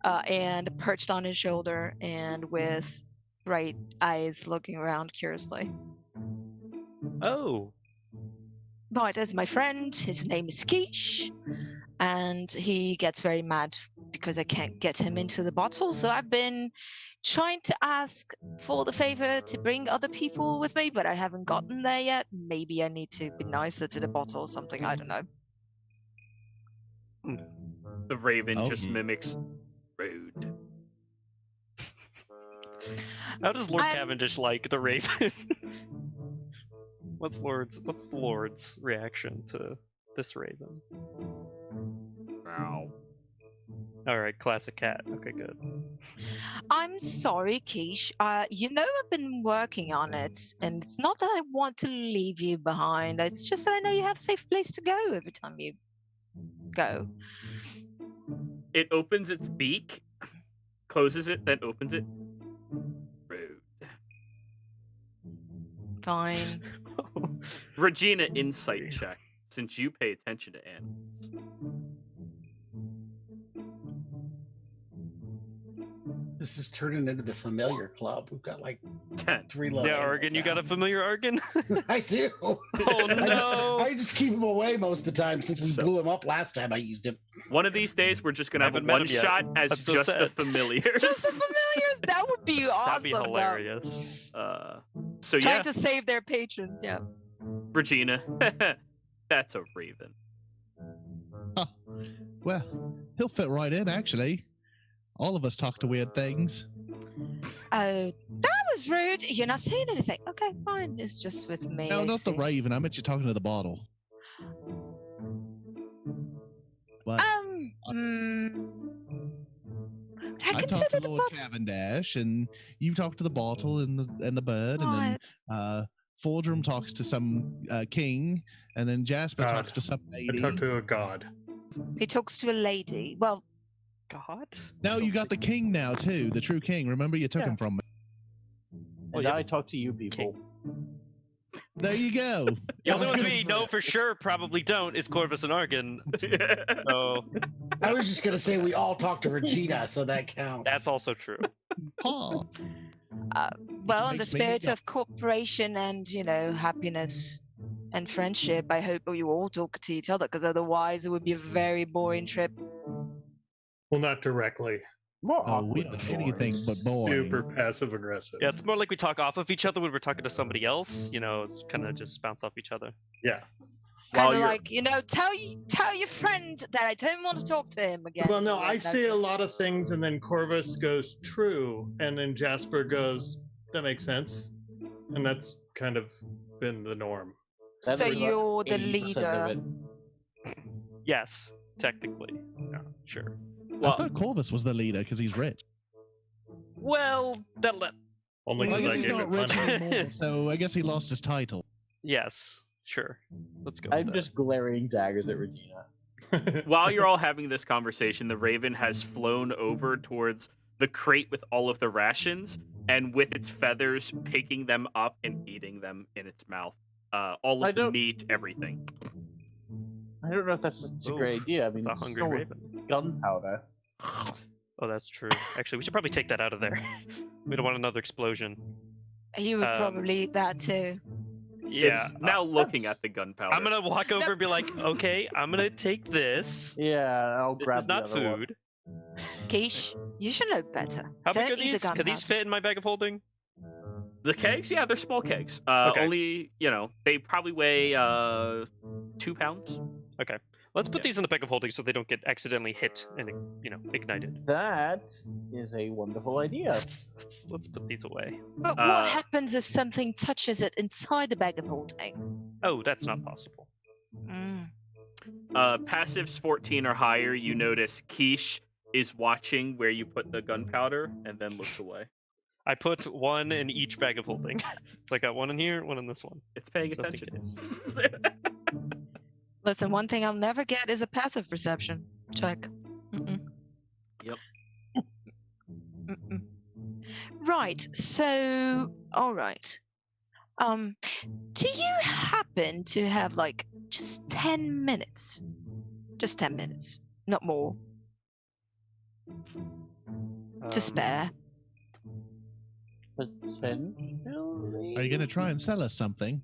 and perched on his shoulder and with bright eyes looking around curiously. Oh. No, it is my friend. His name is Quiche, and he gets very mad because I can't get him into the bottle. So I've been trying to ask for the favor to bring other people with me, but I haven't gotten there yet. Maybe I need to be nicer to the bottle or something. I don't know. The raven just mimics rude. How does Lord Cavendish like the raven? What's the Lord's reaction to this raven? Wow. All right, classic cat. Okay, good. I'm sorry, Quiche. You know I've been working on it, and it's not that I want to leave you behind. It's just that I know you have a safe place to go every time you go. It opens its beak, closes it, then opens it. Rude. Fine. Regina, insight check, since you pay attention to animals. This is turning into the familiar club. We've got like 10. 3 levels. Yeah, Argon, you got a familiar Argon? I do. Oh no! I just keep him away most of the time since we blew him up last time I used him. One of these days, we're just gonna have a Haven't met him yet. one-shot as That's so just the sad. familiars. Just the familiars? That would be awesome. That'd be hilarious. So Trying yeah, to save their patrons, yeah. Regina, that's a raven. Huh. Well, he'll fit right in, actually. All of us talk to weird things. Oh, that was rude. You're not saying anything. Okay, fine. It's just with me. No, I not the see. raven. I meant you talking to the bottle. But I I talked consider to the Lord bottle. Cavendish, and you talked to the bottle and the bird, and then Fordrum talks to some king, and then Jasper God. talks to some I lady. talked to a god. He talks to a lady. Well, God? No, you got the king now too, the true king. Remember, you took him from me. And I talk to you people. There you go. The I only was ones gonna we say- know for sure probably don't is Corvus and Argon. So I was just gonna say we all talked to Regina, so that counts. that's also true. Paul. well, in the makes me spirit go- of cooperation and, happiness and friendship, I hope you all talk to each other, because otherwise it would be a very boring trip. Well, not directly. More Oh, we awkward don't than anything boring. but boring. Super passive aggressive. Yeah, it's more like we talk off of each other when we're talking to somebody else. It's kind of just bounce off each other. Yeah. While Kind of you're- like, tell your friend that I don't want to talk to him again. Well, no, I That's say it. a lot of things, and then Corvus goes true, and then Jasper goes, that makes sense. And that's kind of been the norm. That So is about you're the 80% of leader. it. Yes, technically. Yeah, sure. I Well, thought Corvus was the leader because he's rich. Well, Only Well, I because guess I he's gave not it rich money. anymore, so I guess he lost his title. yes, sure. Let's go. with I'm that. just glaring daggers at Regina. while you're all having this conversation, the raven has flown over towards the crate with all of the rations, and with its feathers, picking them up and eating them in its mouth. All I of the don't- meat, everything. I don't know if that's such a great Oof, idea. I mean, the it's hungry still with raven. gunpowder. Oh, that's true. Actually, we should probably take that out of there. We don't want another explosion. He would probably eat that too. Yeah. It's now looking that's- at the gunpowder. I'm gonna walk over and be like, okay, I'm gonna take this. Yeah, I'll This grab is the not other one. food. Quiche, you should know better. How don't big are eat these? the Can these gunpowder. fit in my bag of holding? The kegs, yeah, they're small kegs. Okay. Only, they probably weigh 2 pounds. Okay. Let's put Yeah. these in the bag of holding so they don't get accidentally hit and ignited. That is a wonderful idea. Let's put these away. But Uh, what happens if something touches it inside the bag of holding? Oh, that's not possible. Mm. Passives 14 or higher, you notice Quiche is watching where you put the gunpowder and then looks away. I put one in each bag of holding. So I got one in here, one in this one. It's paying Just in attention. case. Listen, one thing I'll never get is a passive perception check. Mm-mm. Yep. Mm-mm. Right. So, all right. Do you happen to have just 10 minutes? Just 10 minutes, not more, to spare. Potentially. Are you going to try and sell us something?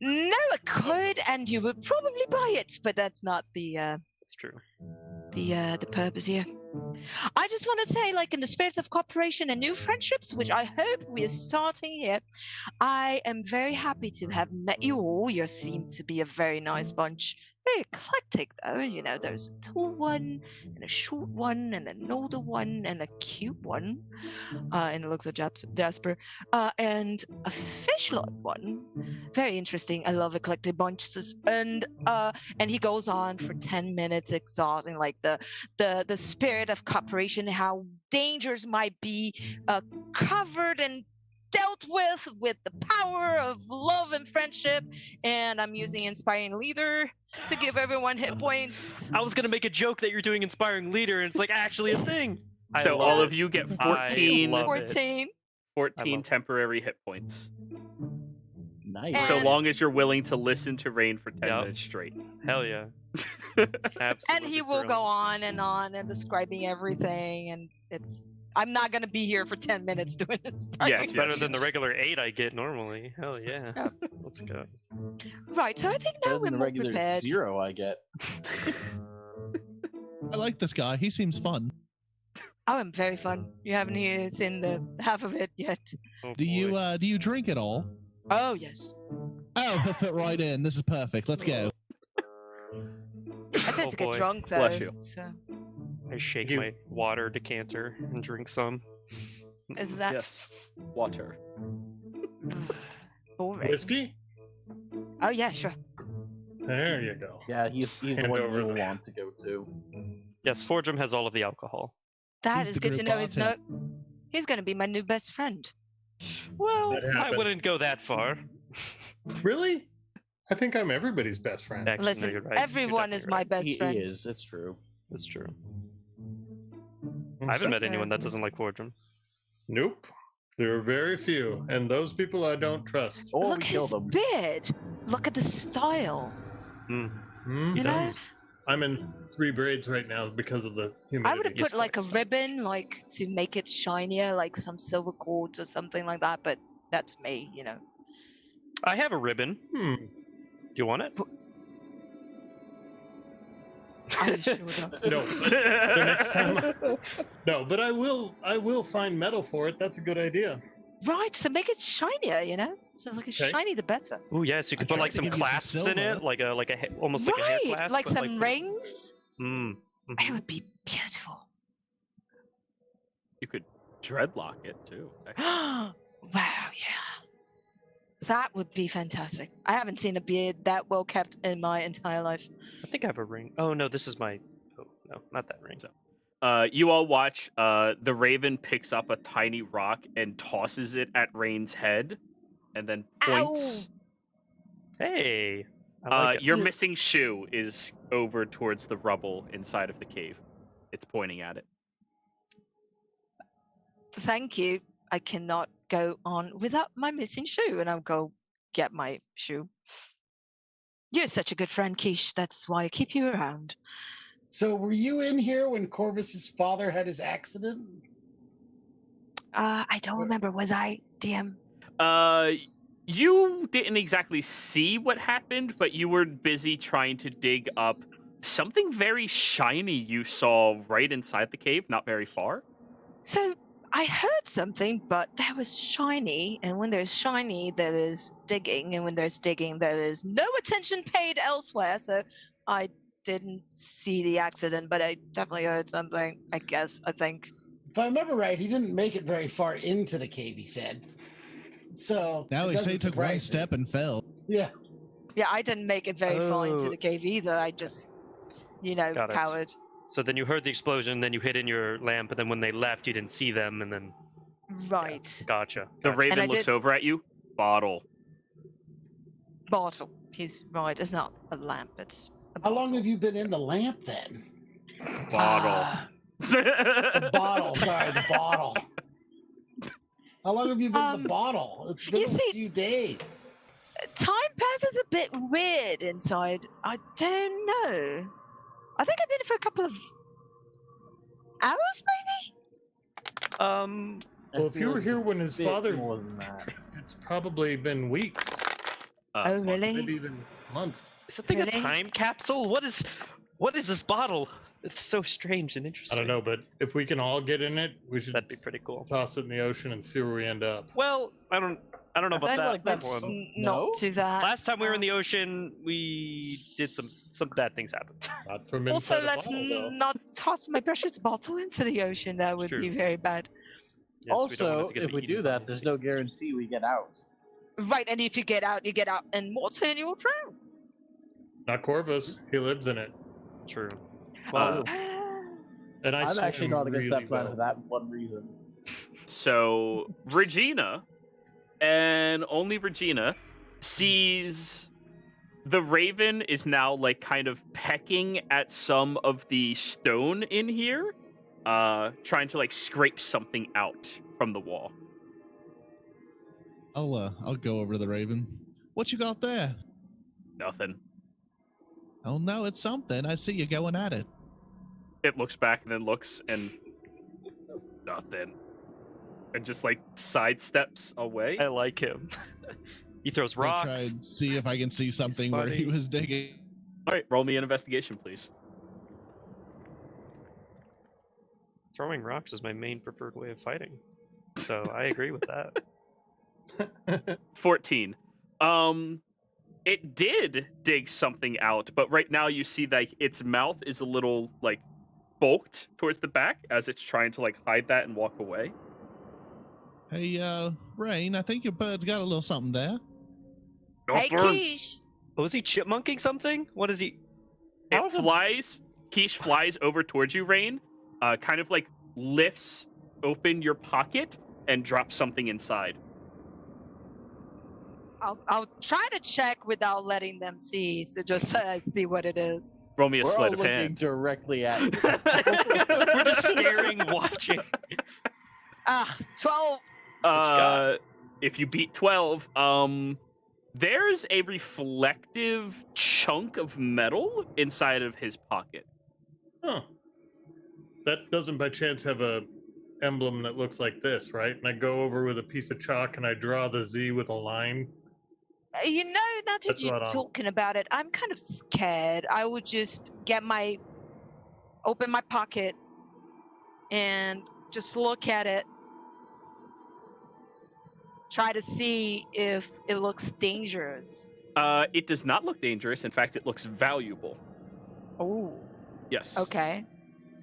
No, I could, and you would probably buy it, but that's not the It's true. the purpose here. I just want to say, in the spirit of cooperation and new friendships, which I hope we are starting here, I am very happy to have met you all. You seem to be a very nice bunch. Very eclectic, though. There's a tall one, and a short one, and an older one, and a cute one. And it looks at Jasper. And a fish-like one. Very interesting. I love eclectic bunches. And he goes on for 10 minutes, exhausting the spirit of cooperation, how dangers might be covered and dealt with the power of love and friendship. And I'm using inspiring leader to give everyone hit points. I was gonna make a joke that you're doing inspiring leader, and it's actually a thing. I So love all it. of you get I 14, love it. 14. 14 love it. temporary hit points. Nice. So And- long as you're willing to listen to Rain for 10 Yep. minutes straight. Hell yeah. And Absolutely. he will go brilliant. on and describing everything. And I'm not going to be here for 10 minutes doing this. Yes, It's better yes, than the yes. regular 8 I get normally. Hell yeah. Yeah. Let's go. Right. So I think now Better we're than the more regular prepared. 0 I get. I like this guy. He seems fun. Oh, I'm very fun. You haven't seen the half of it yet. Oh, Do you boy. do you drink at all? Oh, yes. Oh, he'll fit right in. This is perfect. Let's go. I tend Oh, to get boy. drunk, though. Bless you. So I shake You- my water decanter and drink some. is that Yes. Water. boring? Whiskey? Oh, yeah, sure. There you go. Yeah, he's the Hand one over you'll the- want to go to. Yes, Fordrum has all of the alcohol. That He's is the good to group know. He's bartender. He's going to be my new best friend. Well, That I happens. wouldn't go that far. Really? I think I'm everybody's best friend. Actually, no, Listen, you're right. everyone You're is my best He friend. is. It's true. That's true. I haven't met So- anyone that doesn't like Fordham. Nope. There are very few, and those people I don't trust. Or Look we kill his them. beard. Look at the style. Hmm? You know, I'm in 3 braids right now because of the humidity. I would have put like a quite ribbon, like to make it shinier, like some silver cords or something like that. But that's me, you know. I have a ribbon. Hmm. Do you want it? Are you sure though? No, but the next time. No, but I will find metal for it. That's a good idea. Right, so make it shinier, you know. So it's like a Okay. shiny, the better. Oh yes, you I could put tried like to some give you some clasps in silver. it, like a almost like a hair Right, clasp, like but, some rings. Mm. It would be beautiful. You could dreadlock it too. Wow, yeah. That would be fantastic. I haven't seen a beard that well kept in my entire life. I think I have a ring. Oh no, this is my. Oh no, not that ring. You all watch. The Raven picks up a tiny rock and tosses it at Rain's head, and then points. Hey, I like it. Your missing shoe is over towards the rubble inside of the cave. It's pointing at it. Thank you. I cannot go on without my missing shoe, and I'll go get my shoe. You're such a good friend, Quiche. That's why I keep you around. So, were you in here when Corvus's father had his accident? I don't remember. Was I, DM? You didn't exactly see what happened, but you were busy trying to dig up something very shiny you saw right inside the cave, not very far. So I heard something, but that was shiny. And when there's shiny, there is digging. And when there's digging, there is no attention paid elsewhere. So I didn't see the accident, but I definitely heard something, I think. If I remember right, he didn't make it very far into the cave, he said. So Now it he said he doesn't took one surprise me. step and fell. Yeah. Yeah, I didn't make it very far into Oh. the cave either. I just, you know, Got it. cowered. So then you heard the explosion, then you hid in your lamp, and then when they left, you didn't see them, and then Right. gotcha. The gotcha. Raven I looks did- over at you. Bottle. Bottle. He's right. It's not a lamp. It's a How long bottle. have you been in the lamp then? Bottle. The bottle. Sorry, the bottle. How long have you been in the Um, bottle? It's been you a see- few days. Time passes a bit weird inside. I don't know. I think I've been for a couple of hours, maybe? Well, if you were here when his bit father, more than that. it's probably been weeks, Oh, really? maybe even a month. Is that thing Really? a time capsule? What is this bottle? It's so strange and I interesting. don't know, but if we can all get in it, we should That'd be pretty cool. toss it in the ocean and see where we end up. Well, I don't know about feel that. like that's- one. Not No? to that. Last time we were in Um, the ocean, we did some bad things happened. Not from Also, inside a let's bottle, though. not toss my precious bottle into the ocean. That would True. be very bad. Yes, we don't want it Also, to get if the we eating do that, bottle. there's no guarantee we get out. Right, and if you get out, and water and you'll drown. Not Corvus. He lives in it, True. Uh, and I I'm swim actually not against really that plan well. for that one reason. So Regina, and only Regina, sees the Raven is now like kind of pecking at some of the stone in here, trying to like scrape something out from the wall. I'll go over to the Raven. What you got there? Nothing. Oh no, it's something. I see you going at it. It looks back and then looks and nothing, and just like sidesteps away. I like him. He throws I'll try rocks. and see if I can see something where he funny. was digging. All right, roll me an investigation, please. Throwing rocks is my main preferred way of fighting. So I agree with that. 14. It did dig something out, but right now you see like its mouth is a little like bulked towards the back as it's trying to like hide that and walk away. Hey, Rain, I think your bird's got a little something there. Hey, Nothing. Quiche. Oh, is he chipmunking something? What is he? How It is it- flies. Quiche flies over towards you, Rain. Kind of like lifts open your pocket and drops something inside. I'll try to check without letting them see, so just see what it is. Roll me a We're all sleight of looking hand. directly at you. We're just staring, watching. 12. got? If you beat 12, there's a reflective chunk of metal inside of his pocket. Huh. That doesn't by chance have a emblem that looks like this, right? And I go over with a piece of chalk and I draw the Z with a line. You know, now that That's you're what I'm- talking about it, I'm kind of scared. I would just open my pocket and just look at it. Try to see if it looks dangerous. It does not look dangerous. In fact, it looks valuable. Oh. Yes. Okay.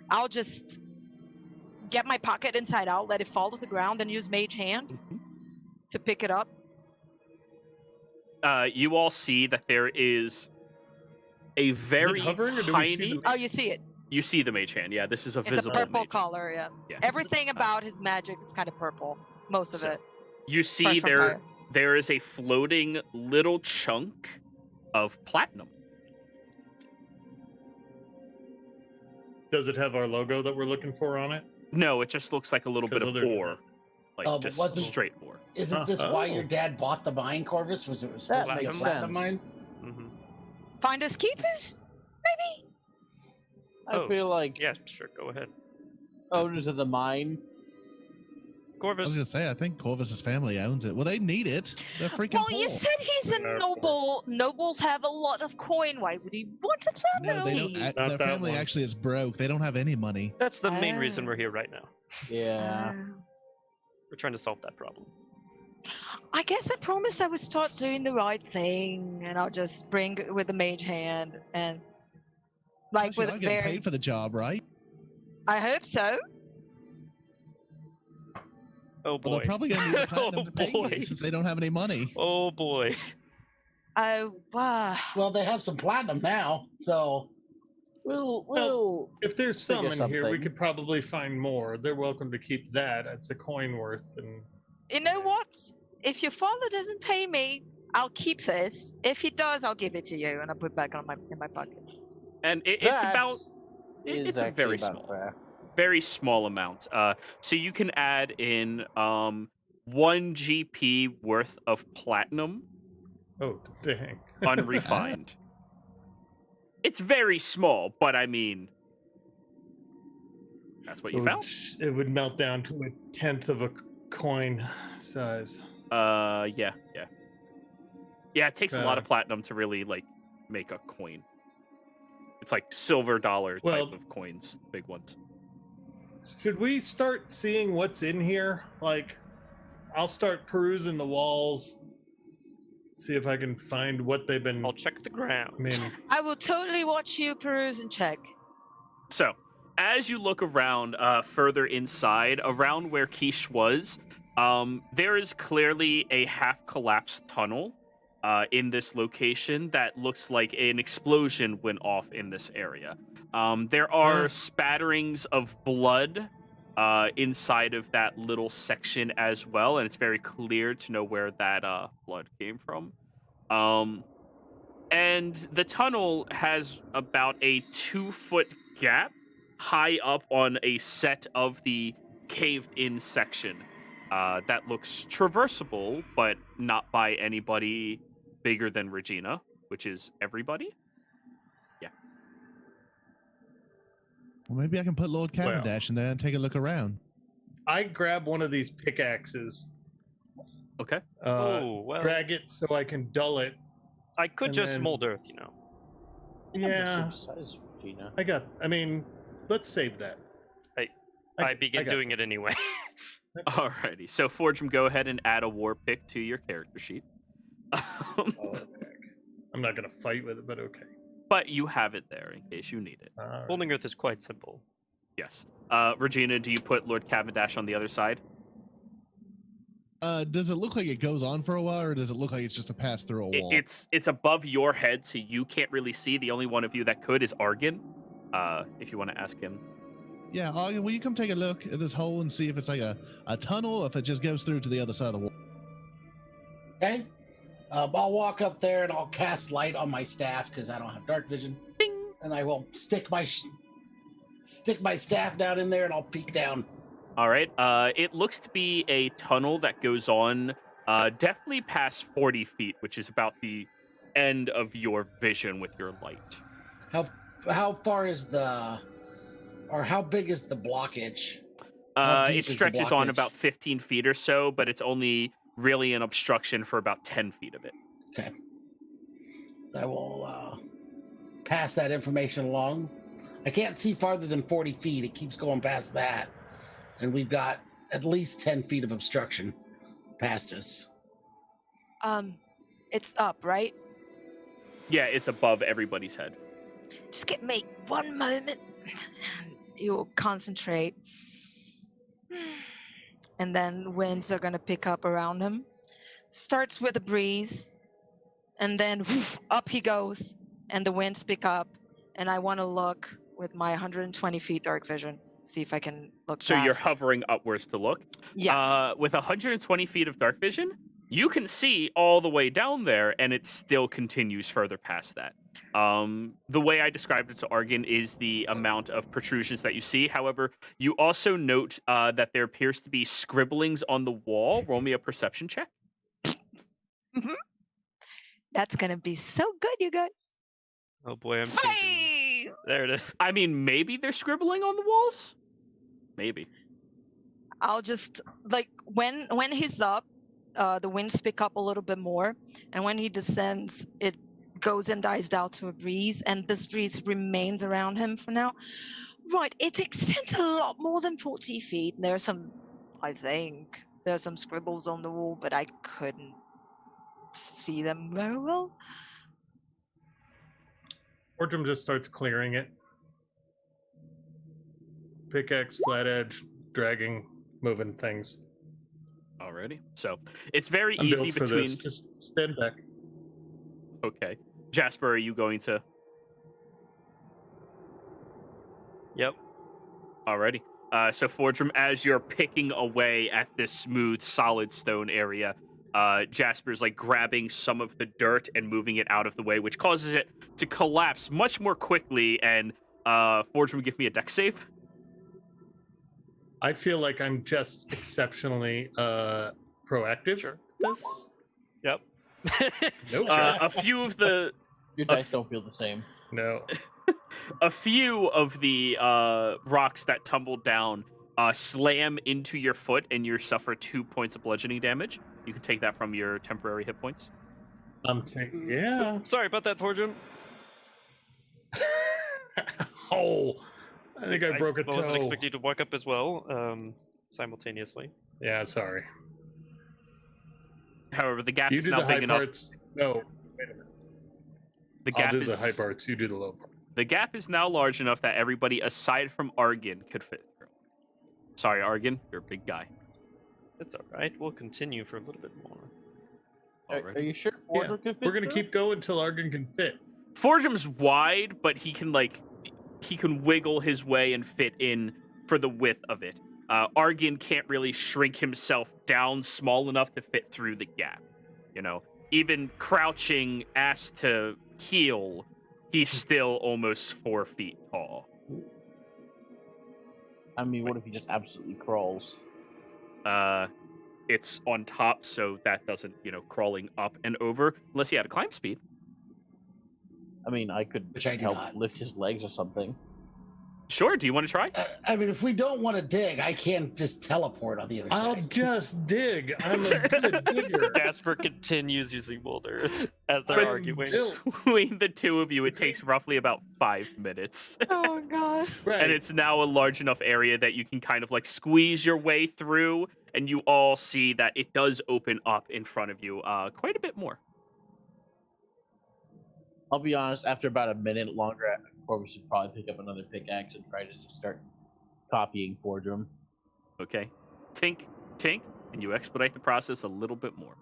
I'll just get my pocket inside out, let it fall to the ground, and use Mage Hand to pick it up. You all see that there is a very hovering, or do we see tiny. the- Oh, you see it. You see the mage hand. Yeah, this is a It's a visible purple mage. color, yeah. Yeah. Everything about his magic is kind of purple. Most of So, it. You see apart from fire. there is a floating little chunk of platinum. Does it have our logo that we're looking for on it? No, it just looks like a little bit of 'Cause other- ore. Like Oh, but just wasn't- straight ore. Isn't this why your Oh. dad bought the mine, Corvus? Was it That supposed to be a makes platinum sense. mine? Hmm. Finders keepers? Maybe? I Oh, feel like Yeah, sure. Go ahead. owners of the mine. I Corvus. was gonna say, I think Corvus's family owns it. Well, they need it. They're freaking Well, poor. you said he's a Yeah, of noble. Nobles have a lot of coin. Why would he want a No, platinum they don't. key? Not Their that family one. actually is broke. They don't have any money. That's the main reason Ah. we're here right now. Yeah. We're trying to solve that problem. I guess I promised I would start doing the right thing, and I'll just bring it with the mage hand and like Plus, you with are a getting very. paid for the job, right? I hope so. Oh Well, boy. they're probably gonna need the platinum Oh, to pay boy. you since they don't have any money. Oh boy. Oh, wow. Well, they have some platinum now, so We'll If there's some Figure in here, we something. could probably find more. They're welcome to keep that. It's a coin worth. And You know what? If your father doesn't pay me, I'll keep this. If he does, I'll give it to you, and I'll put it back in my pocket. And it's about is it's a actually very about small. fair. very small amount. So you can add in 1 GP worth of platinum oh, dang. unrefined. It's very small, but I mean, that's what you So found. It would melt down to a tenth of a coin size. Yeah. Yeah, it takes a lot of Okay. platinum to really like make a coin. It's like silver dollar Well- type of coins, big ones. Should we start seeing what's in here? Like, I'll start perusing the walls, see if I can find what they've been. I'll check the ground. I mean, I will totally watch you peruse and check. So, as you look around further inside, around where Quiche was, there is clearly a half-collapsed tunnel in this location that looks like an explosion went off in this area. There are spatterings of blood inside of that little section as well, and it's very clear to know where that blood came from. And the tunnel has about a 2-foot gap high up on a set of the caved-in section that looks traversable, but not by anybody bigger than Regina, which is everybody. Well, maybe I can put Lord Well. Cavendish in there and take a look around. I grab one of these pickaxes, Okay. Oh well. drag it so I can dull it. I could and just then- mold earth, you know. Yeah, Size, Gina. I mean, let's save that. I begin got doing it anyway. Alrighty. So, Forgem, go ahead and add a war pick to your character sheet. Oh, okay. I'm not gonna fight with it, but okay. But you have it there in case you need it. All right. Molding earth is quite simple. Yes. Regina, do you put Lord Cavendish on the other side? Does it look like it goes on for a while, or does it look like it's just a pass through a wall? It's above your head, so you can't really see. The only one of you that could is Argon. If you want to ask him. Yeah, Argon, will you come take a look at this hole and see if it's like a tunnel, or if it just goes through to the other side of the wall? okay. I'll walk up there and I'll cast light on my staff because I don't have dark vision. Ding. And I will stick my staff down in there and I'll peek down. All right. It looks to be a tunnel that goes on definitely past 40 feet, which is about the end of your vision with your light. How far is how big is the blockage? It stretches on about 15 feet or so, but it's only really an obstruction for about 10 feet of it. Okay. I will pass that information along. I can't see farther than 40 feet. It keeps going past that. And we've got at least 10 feet of obstruction past us. It's up, right? Yeah, it's above everybody's head. Just give me one moment. You'll concentrate. And then winds are going to pick up around him. Starts with a breeze. And then up he goes. And the winds pick up. And I want to look with my 120 feet dark vision. See if I can look So past. you're hovering upwards to look? Yes. With 120 feet of dark vision, you can see all the way down there, and it still continues further past that. The way I described it to Argon is the amount of protrusions that you see. However, you also note that there appears to be scribblings on the wall. Roll me a perception check. That's going to be so good, you guys. Oh boy, I'm thinking. Hey! There it is. I mean, maybe they're scribbling on the walls? Maybe. I'll just, like, when he's up, the winds pick up a little bit more. And when he descends, it goes and dies down to a breeze. And this breeze remains around him for now. Right, it extends a lot more than 40 feet. There's some scribbles on the wall, but I couldn't see them very well. Ortrum just starts clearing it. Pickaxe, flat edge, dragging, moving things. Alrighty. So it's very I'm easy built for between. this. Just stand back. Okay. Jasper, are you going to? Yep. Alrighty. So Fordrum, as you're picking away at this smooth, solid stone area, Jasper's like grabbing some of the dirt and moving it out of the way, which causes it to collapse much more quickly. And Fordrum, give me a dex save. I feel like I'm just exceptionally proactive. Sure. This. Yep. Nope. A few of the Your dice don't feel the same. No. a few of the rocks that tumbled down slam into your foot, and you suffer 2 points of bludgeoning damage. You can take that from your temporary hit points. I'm taking. Yeah. Sorry about that, Fortune. Oh. I think I broke a toe. wasn't expecting you to walk up as well, simultaneously. Yeah, sorry. However, the gap You is do now the big high enough. parts. No, wait a minute. The I'll gap do is the high parts. You do the low part. the gap is now large enough that everybody aside from Argon could fit through. Sorry, Argon, you're a big guy. It's all right. We'll continue for a little bit more. Are you sure Fordrum can fit We're gonna through? keep going until Argon can fit. Forgeum's wide, but he can wiggle his way and fit in for the width of it. Argon can't really shrink himself down small enough to fit through the gap. You know, even crouching ass to heel, he's still almost 4 feet tall. I mean, what if he just absolutely crawls? It's on top, so that doesn't, crawling up and over, unless he had a climb speed. I mean, I could Which I do help not. lift his legs or something. Sure, do you want to try? I mean, if we don't want to dig, I can just teleport on the other I'll side. just dig. I'm a good digger. Jasper continues using Boulder as they're But arguing. between the two of you, it takes roughly about 5 minutes. Oh, God. Right. And it's now a large enough area that you can kind of squeeze your way through, and you all see that it does open up in front of you quite a bit more. I'll be honest, after about a minute longer, Corvus should probably pick up another pickaxe and try to just start copying Fordrum. Okay? Tink, tink, and you expedite the process a little bit more.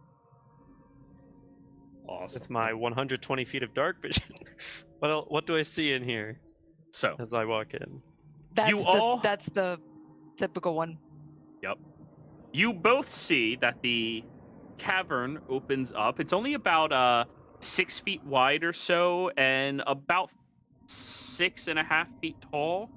Awesome. With my 120 feet of dark vision. What do I see in here So, as I walk in? That's the typical one. you both see that the cavern opens up. It's only about 6 feet wide or so, and about 6.5 feet tall.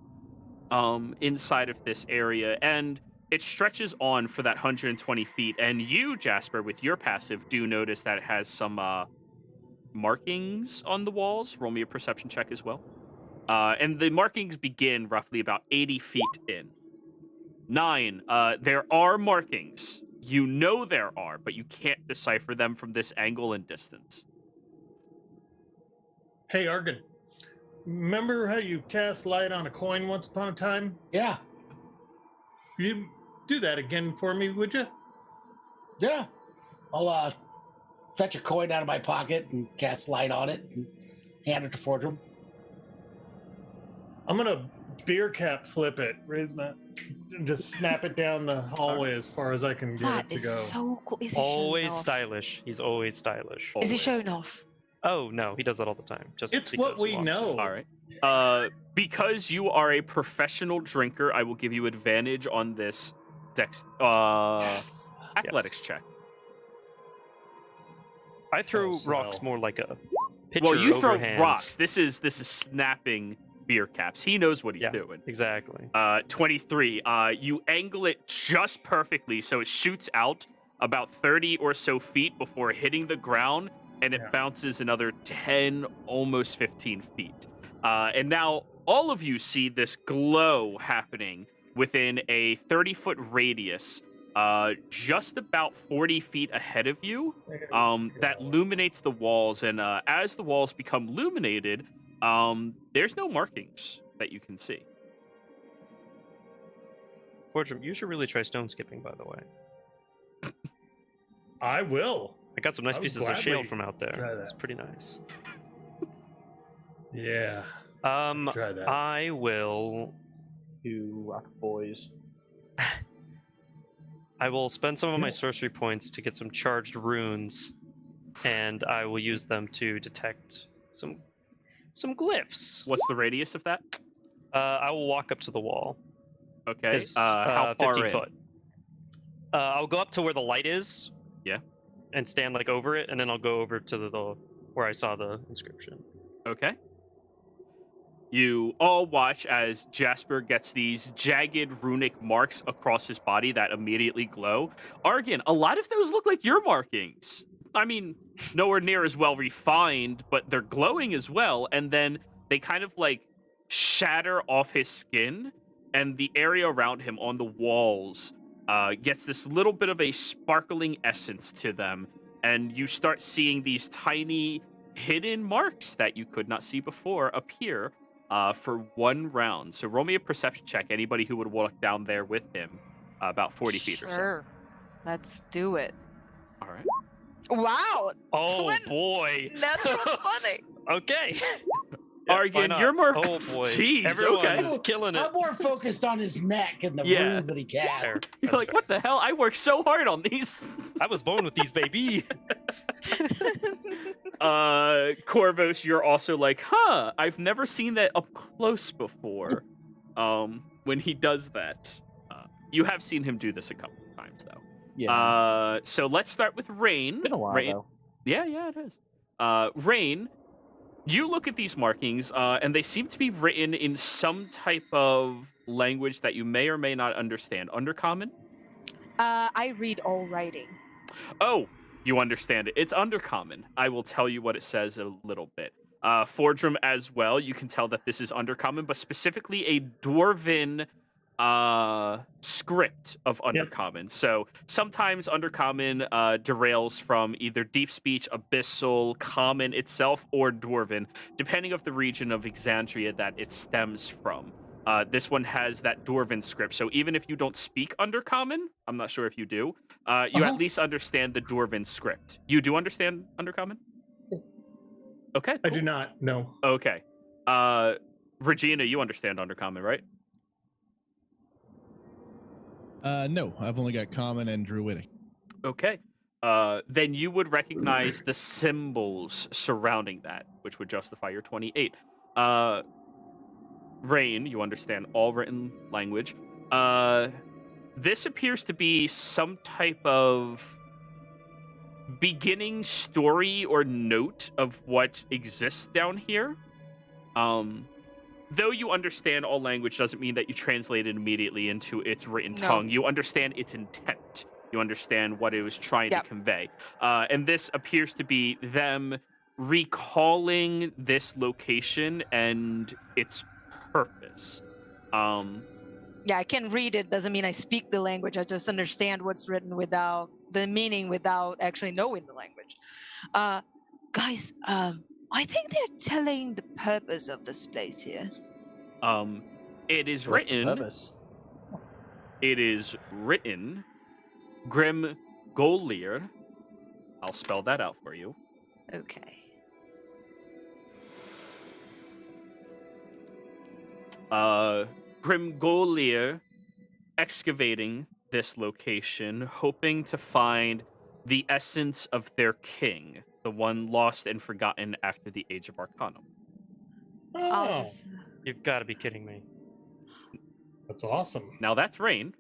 Inside of this area, and it stretches on for that 120 feet. And you, Jasper, with your passive, do notice that it has some markings on the walls. Roll me a perception check as well. And the markings begin roughly about 80 feet in. 9, there are markings. You know there are, but you can't decipher them from this angle and distance. Hey, Argon. Remember how you cast light on a coin once upon a time? Yeah, You do that again for me, would you? yeah. I'll fetch a coin out of my pocket and cast light on it and hand it to Fordrum. I'm gonna beer cap flip it, raise my, just snap it down the hallway as far as I can get That it to is go. so cool. Is he showing Always off? stylish. He's always stylish. Is he Always. showing off? Oh no, he does that all the time. Just It's because what we he wants to. know. All right. Because you are a professional drinker, I will give you advantage on this athletics check. I throw Oh, rocks swell. more like a pitcher Well, you throw overhand. rocks. This is snapping beer caps. He knows what he's Yeah. doing. Exactly. 23. You angle it just perfectly so it shoots out about 30 or so feet before hitting the ground, and it Yeah. bounces another 10, almost 15 feet. And now all of you see this glow happening within a 30-foot radius, just about 40 feet ahead of you, that illuminates the walls. And as the walls become illuminated, there's no markings that you can see. Fortune, you should really try stone skipping, by the way. I will. I got some nice I would pieces of gladly shale from out there. try It's that. pretty nice. Yeah. Try that. I will. To rock boys. I will spend some of my Yeah. sorcery points to get some charged runes, and I will use them to detect some glyphs. What's the radius of that? I will walk up to the wall. Okay. It's, How far 15 in? foot. I'll go up to where the light is. Yeah. And stand like over it, and then I'll go over to the where I saw the inscription. Okay. You all watch as Jasper gets these jagged runic marks across his body that immediately glow. Argon, a lot of those look like your markings. I mean, nowhere near as well refined, but they're glowing as well. And then they kind of like shatter off his skin, and the area around him on the walls gets this little bit of a sparkling essence to them. And you start seeing these tiny hidden marks that you could not see before appear for 1 round. So roll me a perception check. Anybody who would walk down there with him, about 40 feet or so. Sure. Let's do it. All right. Wow. Oh 20. boy! That's what's funny. Okay. Argon, why you're not? more. Oh boy! Jeez, Everyone okay. is killing it. I'm more focused on his neck and the Yeah. runes that he cast. Fair. You're That's like, fair. what the hell? I worked so hard on these. I was born with these, baby. Corvos, you're also like, huh? I've never seen that up close before. When he does that, you have seen him do this a couple of times though. Yeah. So let's start with Rain. Been a while Rain, though. Yeah, it is. Rain, you look at these markings, and they seem to be written in some type of language that you may or may not understand. Undercommon? I read all writing. Oh, you understand it. It's Undercommon. I will tell you what it says a little bit. Fordrum as well, you can tell that this is Undercommon, but specifically a Dwarven script of Undercommon. So sometimes Undercommon derails from either Deep Speech, Abyssal, Common itself, or Dwarven, depending of the region of Exandria that it stems from. This one has that Dwarven script, so even if you don't speak Undercommon, I'm not sure if you do, you at least understand the Dwarven script. You do understand Undercommon? Okay, I cool. do not. No. Okay. Regina, you understand Undercommon, right? No, I've only got common and druidic. Okay. Then you would recognize the symbols surrounding that, which would justify your 28. Rain, you understand all written language. This appears to be some type of beginning story or note of what exists down here. Though you understand all language doesn't mean that you translate it immediately into its written tongue. You understand its intent. You understand what it was trying to convey. And this appears to be them recalling this location and its purpose. Yeah, I can read it. Doesn't mean I speak the language. I just understand what's written without the meaning, without actually knowing the language. Guys, I think they're telling the purpose of this place here. It is What's the written. purpose? It is written. Grim Golir. I'll spell that out for you. Okay. Grim Golir excavating this location, hoping to find the essence of their king, the one lost and forgotten after the Age of Arcanum. I'll Oh, just... You've got to be kidding me. that's awesome. Now that's Rain.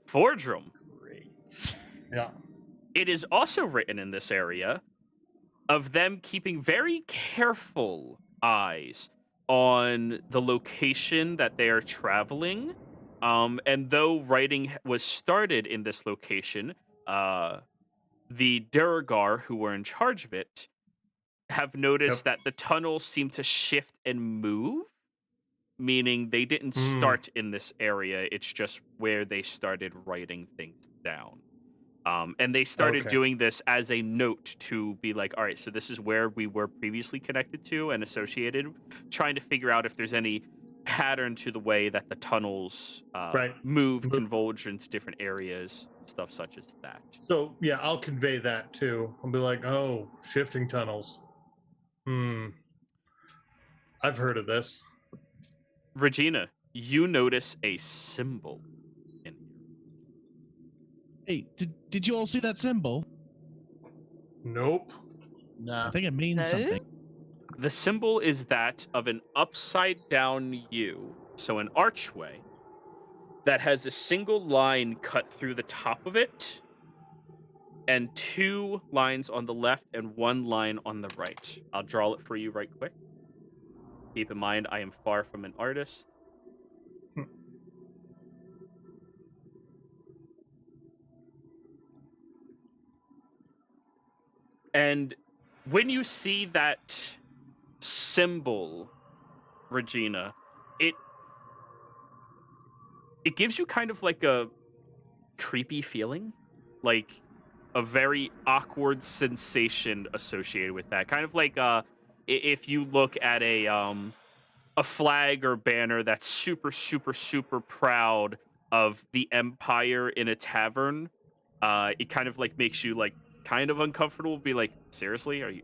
Fordrum. Great. Yeah. It is also written in this area of them keeping very careful eyes on the location that they are traveling. And though writing was started in this location, the Duragar who were in charge of it have noticed that the tunnels seem to shift and move, meaning they didn't start in this area. It's just where they started writing things down. And they started doing this as a note to be like, all right, so this is where we were previously connected to and associated, trying to figure out if there's any pattern to the way that the tunnels move, converge into different areas, stuff such as that. So, yeah, I'll convey that too. I'll be like, oh, shifting tunnels. I've heard of this. Regina, you notice a symbol in here. Hey, did you all see that symbol? Nope. Nah. I think it means something. The symbol is that of an upside-down U, so an archway, that has a single line cut through the top of it, and 2 lines on the left and 1 line on the right. I'll draw it for you right quick. Keep in mind, I am far from an artist. And when you see that symbol, Regina, it gives you kind of like a creepy feeling, like a very awkward sensation associated with that. Kind of like if you look at a flag or banner that's super, super, super proud of the Empire in a tavern, it kind of like makes you like kind of uncomfortable. Be like, seriously, are you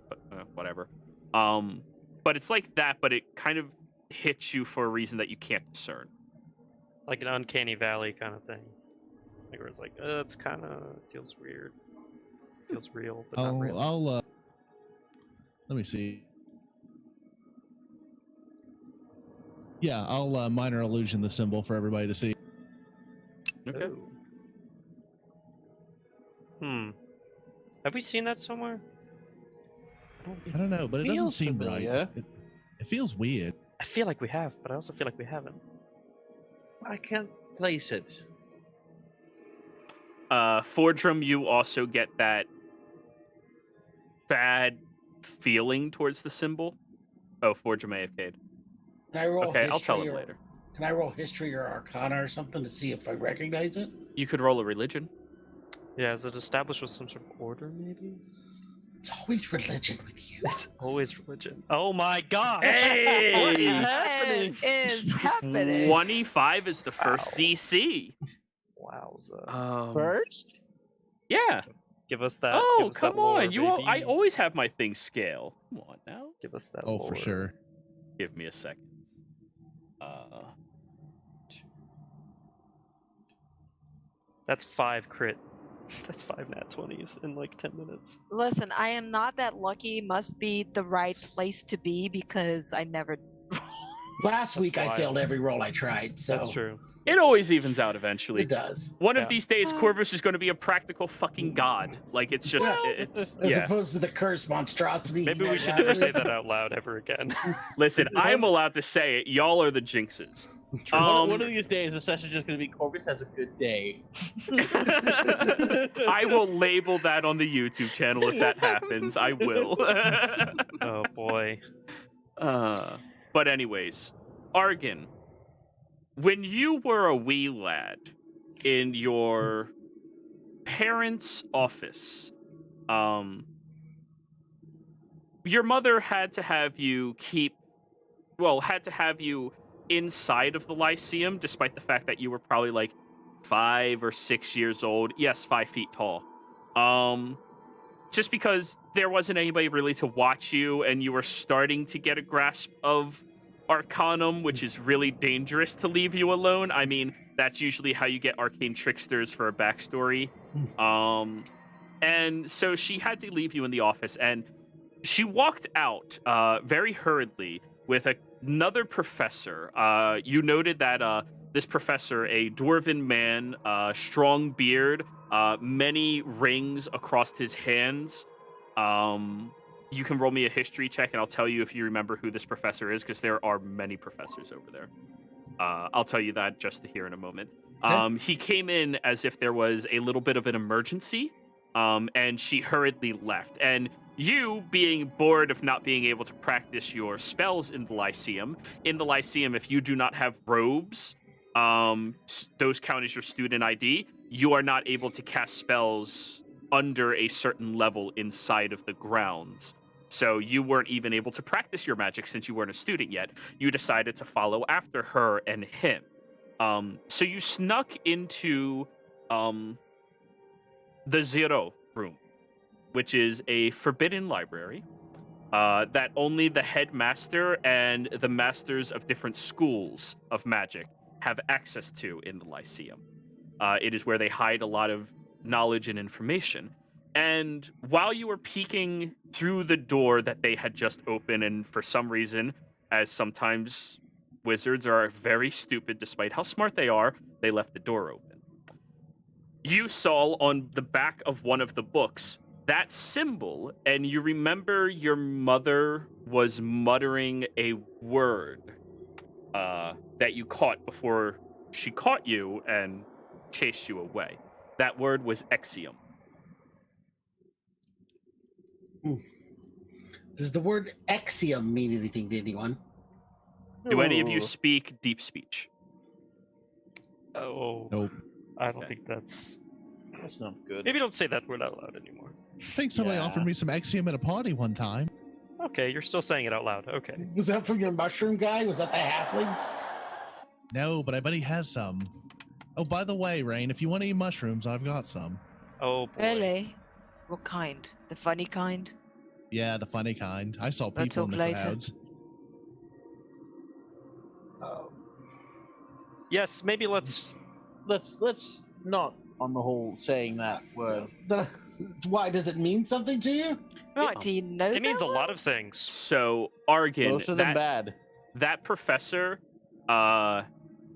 whatever? But it's like that, but it kind of hits you for a reason that you can't discern. Like an uncanny valley kind of thing. Like where it's like, it's kind of feels weird. Feels real, but not real. I'll let me see. Yeah, I'll minor illusion the symbol for everybody to see. Okay. Oh. Have we seen that somewhere? I don't know, but it doesn't Feels seem familiar. right. It feels weird. I feel like we have, but I also feel like we haven't. I can't place it. Fordrum, you also get that bad feeling towards the symbol. Oh, Fordrum AFK'd. Can I roll Okay, history I'll tell him or, later. Can I roll history or arcana or something to see if I recognize it? You could roll a religion. Yeah, is it established with some sort of order, maybe? It's always religion with you. It's always religion. Oh my god! Hey! What is happening? What is happening? 25 is the first DC. Wowza. First? Yeah. Give us that. Oh, give us come that lore, on. I baby. always have my things scale. Come on now. Give us that Oh, lore. for sure. Give me a second. That's 5 crit. That's 5 nat 20s in like 10 minutes. Listen, I am not that lucky. Must be the right place to be because I never. Last week I wild. failed every roll I tried, so That's true. It always evens out eventually. It does. One of these days, Corvus is going to be a practical fucking god. Like, it's just, it's, As yeah. opposed to the cursed monstrosity. Maybe we should never say that out loud ever again. Listen, I'm allowed to say it. Y'all are the jinxes. One of these days, the session's just going to be Corvus has a good day. I will label that on the YouTube channel if that happens. I will. Oh boy. But anyways, Argon, when you were a wee lad in your parents' office, your mother had to have you inside of the Lyceum, despite the fact that you were probably like 5 or 6 years old. Yes, 5 feet tall. Just because there wasn't anybody really to watch you, and you were starting to get a grasp of Arcanum, which is really dangerous to leave you alone. I mean, that's usually how you get arcane tricksters for a backstory. And so she had to leave you in the office, and she walked out very hurriedly with another professor. You noted that this professor, a dwarven man, strong beard, many rings across his hands. You can roll me a history check, and I'll tell you if you remember who this professor is, because there are many professors over there. I'll tell you that just here in a moment. He came in as if there was a little bit of an emergency, and she hurriedly left. And you, being bored of not being able to practice your spells in the Lyceum, if you do not have robes, those count as your student ID. You are not able to cast spells under a certain level inside of the grounds. So you weren't even able to practice your magic since you weren't a student yet. You decided to follow after her and him. So you snuck into the Zero room, which is a forbidden library that only the headmaster and the masters of different schools of magic have access to in the Lyceum. It is where they hide a lot of knowledge and information. And while you were peeking through the door that they had just opened, and for some reason, as sometimes wizards are very stupid despite how smart they are, they left the door open. You saw on the back of one of the books that symbol, and you remember your mother was muttering a word that you caught before she caught you and chased you away. That word was Exium. Does the word Exium mean anything to anyone? Do any of you speak deep speech? Oh. Nope. I don't think that's not good. Maybe don't say that word out loud anymore. I think somebody offered me some Exium at a party one time. Okay, you're still saying it out loud. Okay. Was that from your mushroom guy? Was that the halfling? No, but I bet he has some. Oh, by the way, Rain, if you want to eat mushrooms, I've got some. Oh, boy. Really? What kind? The funny kind? Yeah, the funny kind. I saw I'll people in talk the later. clouds. Oh. Yes, maybe let's not on the whole saying that word. Why, does it mean something to you? Right, do you know It means that a lot word? of things. So, Argon, Most of them bad. that professor,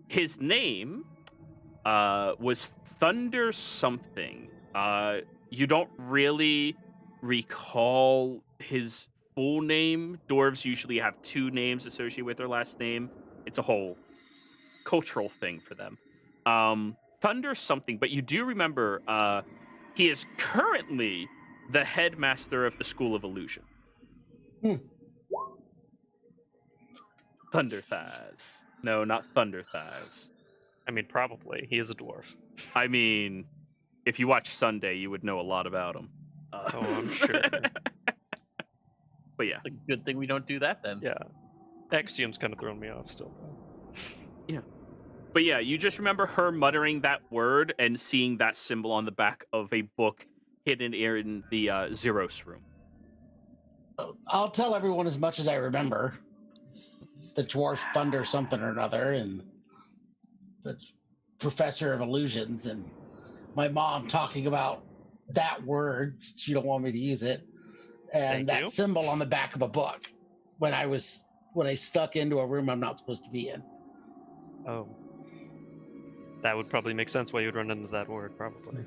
his name was Thunder something. You don't really recall his full name. Dwarves usually have 2 names associated with their last name. It's a whole cultural thing for them. Thunder something, but you do remember he is currently the headmaster of the School of Illusion. Thunder Thaz. No, not Thunder Thaz. I mean, probably. He is a dwarf. I mean, if you watch Sunday, you would know a lot about him. Oh, I'm sure. But yeah. It's a good thing we don't do that then. Yeah. Exium's kind of thrown me off still. Yeah. But yeah, you just remember her muttering that word and seeing that symbol on the back of a book hidden in the Zeros room. I'll tell everyone as much as I remember. The dwarf Thunder something or another, and the professor of illusions, and my mom talking about that word. She don't want me to use it, and that symbol on the back of a book when I stuck into a room I'm not supposed to be in. Oh. That would probably make sense why you'd run into that word, probably.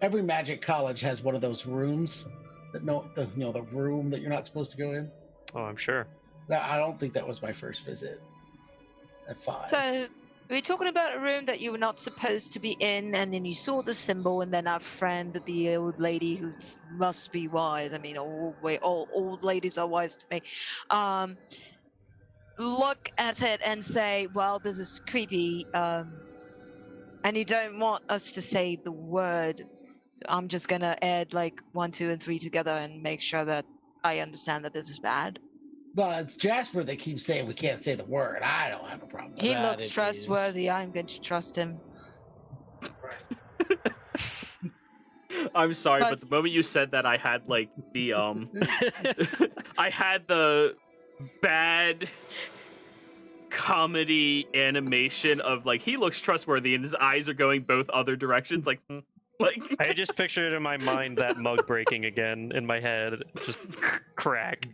Every magic college has one of those rooms that the room that you're not supposed to go in. Oh, I'm sure. I don't think that was my first visit at 5. So we're talking about a room that you were not supposed to be in, and then you saw the symbol, and then our friend, the old lady who must be wise. I mean, all old ladies are wise to me. Look at it and say, "Well, this is creepy," and you don't want us to say the word. So I'm just gonna add like 1, 2, and 3 together and make sure that I understand that this is bad. Well, it's Jasper that keeps saying we can't say the word. I don't have a problem with He that. looks trustworthy. I'm going to trust him. I'm sorry, but the moment you said that, I had like the I had the bad comedy animation of like he looks trustworthy and his eyes are going both other directions, like. I just pictured in my mind that mug breaking again in my head, just crack.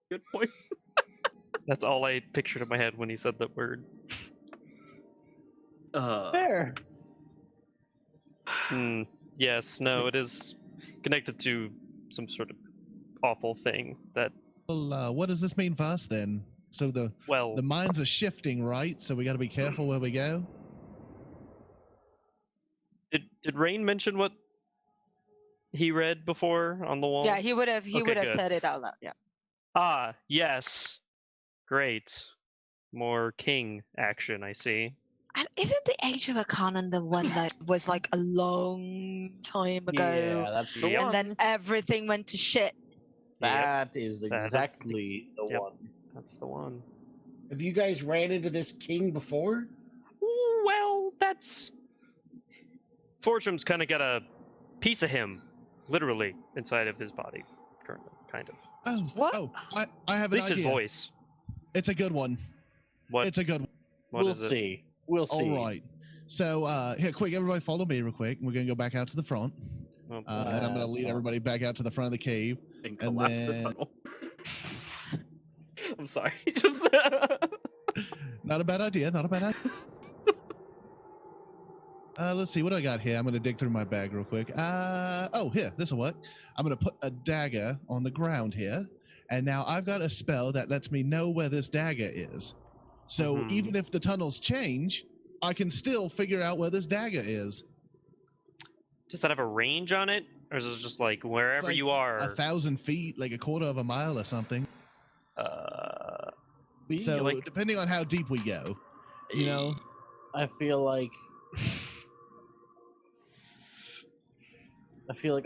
Good point. That's all I pictured in my head when he said that word. Fair. Yes, no, it is connected to some sort of awful thing that. Well, what does this mean for us then? So the minds are shifting, right? So we got to be careful where we go. Did Rain mention what he read before on the wall? Yeah, he would have. He would have good. said it out loud. Yeah. Ah, yes. Great. More king action, I see. And isn't the Age of Arcanon the one that was like a long time ago? Yeah, that's the Yep. one. And then everything went to shit. That is exactly the one. That's the one. Have you guys ran into this king before? Well, that's... Fortune's kind of got a piece of him, literally, inside of his body, currently, kind of. Oh, what? Oh, I have At an least idea. his voice. It's a good one. What? It's a good one. We'll see. We'll see. All right. So, here, quick, everybody follow me real quick. We're going to go back out to the front. Oh, And I'm going to lead everybody back out to the front of the cave. And collapse the then- tunnel. I'm sorry. Just Not a bad idea. Not a bad idea. Let's see. What do I got here? I'm going to dig through my bag real quick. Oh, here. This will work. I'm going to put a dagger on the ground here. And now I've got a spell that lets me know where this dagger is. So even if the tunnels change, I can still figure out where this dagger is. Does that have a range on it? Or is it just like wherever It's like you are? 1,000 feet, like a quarter of a mile or something. So like, depending on how deep we go, you know. I feel like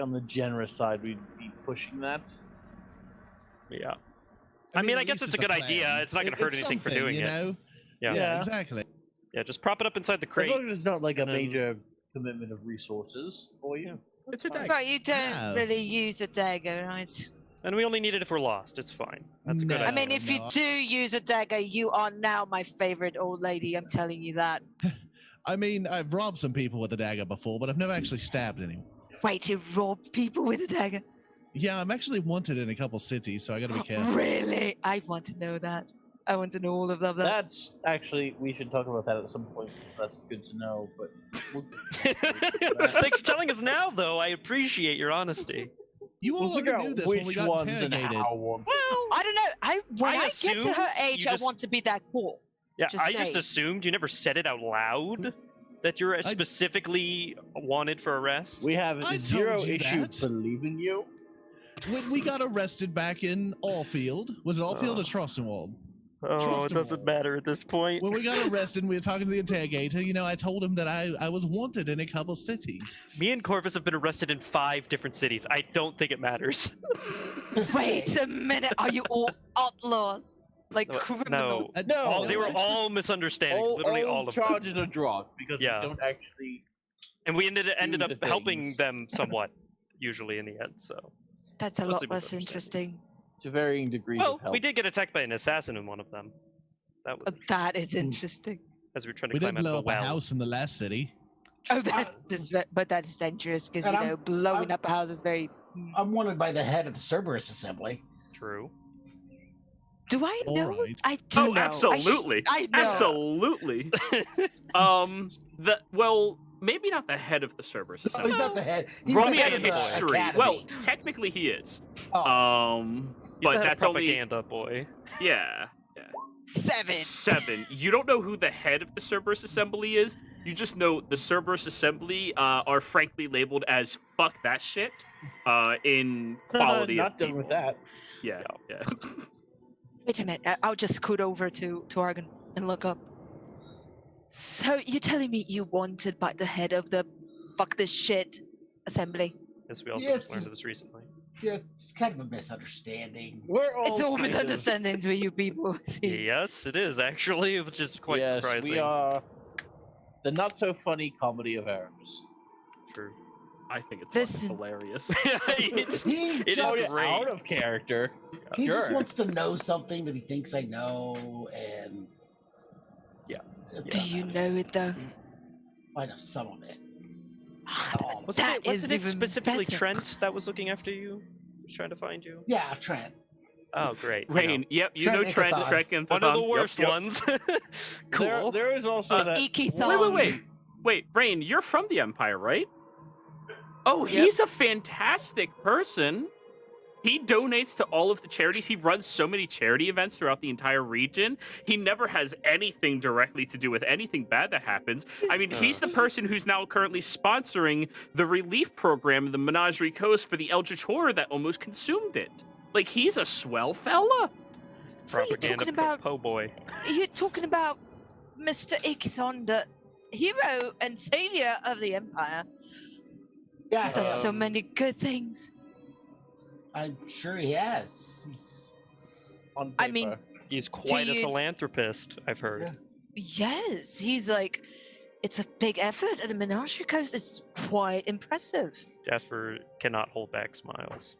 on the generous side we'd be pushing that. Yeah. I mean, I at guess least it's a good plan. idea. It's not going to hurt It's anything for something, doing you it. know? Yeah. Yeah, exactly. Yeah, just prop it up inside the As crate. long as it's not like a and then- major commitment of resources for you. it's a fine. dagger. Right, you don't No. really use a dagger, right? And we only need it if we're lost. It's fine. That's a good No. I idea. mean, if you do use a dagger, you are now my favorite old lady. I'm telling you that. I mean, I've robbed some people with a dagger before, but I've never actually stabbed anyone. Wait, you rob people with a dagger? Yeah, I'm actually wanted in a couple cities, so I gotta be careful. Really? I want to know that. I want to know all of that. That's actually, we should talk about that at some point. That's good to know, but Thanks for telling us now, though. I appreciate your honesty. You all we'll figure already out knew this when we which got ones and interrogated. how ones. Well, I don't know. When I I get to assume her age, you I just- want to be that cool. yeah, Just I just saying. assumed you never said it out loud that you're specifically wanted for arrest. We have I zero told you issue that. believing you. When we got arrested back in Allfield, was it Allfield or Trossenwald? Oh, Trust it him. doesn't matter at this point. When we got arrested and we were talking to the interrogator, you know, I told him that I was wanted in a couple cities. Me and Corvus have been arrested in 5 different cities. I don't think it matters. Wait a minute. Are you all outlaws? Like No, criminals? No, They were actually- all misunderstandings. Literally all of them. charges are dropped because Yeah. we don't actually. And we ended Do up the helping things. them somewhat, usually in the end. So, That's a mostly lot less misunderstanding. interesting. To varying degrees well, of help. we did get attacked by an assassin in one of them. That was That is interesting. as we were trying to We climb did out blow of up a a well. house in the last city. Oh, but that's dangerous because, And you know, blowing I'm- up a house is very... I'm wanted by the head of the Cerberus Assembly. True. Do I All know? right. I do know. Absolutely. I know. Absolutely. Maybe not the head of the Cerberus No, Assembly. he's not the head. He's From the head of the history. academy. Well, technically he is. Oh. He's But the that's only propaganda boy. yeah. 7. 7. You don't know who the head of the Cerberus Assembly is. You just know the Cerberus Assembly are frankly labeled as "fuck that shit" in quality Not of done people. with that. Yeah. Wait a minute. I'll just scoot over to Argon and look up. So you're telling me you wanted by the head of the fuck this shit assembly? Yes, we also Yeah, just learned of this recently. Yeah, it's kind of a misunderstanding. We're all It's all kind of- misunderstandings with you people. See. Yes, it is actually, which is quite yes, surprising. we are the not so funny comedy of errors. True. I think it's Listen. fucking hilarious. It's, He it just, is great. Out of character. he just Sure. wants to know something that he thinks I know, and Yeah. Do you know it though? I know some of it. Wasn't it even specifically better. Trent that was looking after you? Was trying to find you? Yeah, Trent. Oh, great. Rain, yep, you know Trent Trent, Ickathon. Trek, and One of the Yep, worst yep. ones. Cool. There is also that. Ikithon. Wait, Rain, you're from the Empire, right? Oh, Yep. he's a fantastic person. He donates to all of the charities. He runs so many charity events throughout the entire region. He never has anything directly to do with anything bad that happens. I mean, he's the person who's now currently sponsoring the relief program in the Menagerie Coast for the Eldritch Horror that almost consumed it. Like, he's a swell fella. Propaganda talking about? po boy. You're talking about Mr. Ikithon, the hero and savior of the Empire. Yeah, He's done so many good things. I'm sure he has. He's, On I mean, paper. He's quite a you- philanthropist, I've heard. Yeah. Yes, he's like, it's a big effort at the Menagerie Coast. It's quite impressive. Jasper cannot hold back smiles.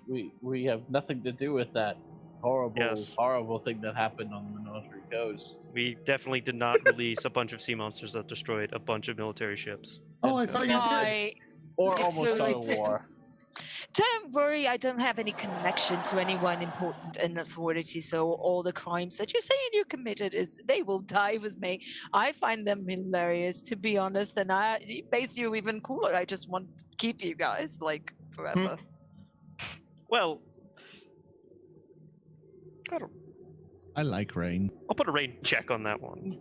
We have nothing to do with that horrible, Yes. horrible thing that happened on the Menagerie Coast. We definitely did not release a bunch of sea monsters that destroyed a bunch of military ships. oh, I thought you did. I Or It's almost really out of war. don't worry, I don't have any connection to anyone important in authority, so all the crimes that you're saying you committed they will die with me. I find them hilarious, to be honest, and it makes you even cooler. I just want to keep you guys like forever. Well, I like Rain. I'll put a rain check on that one.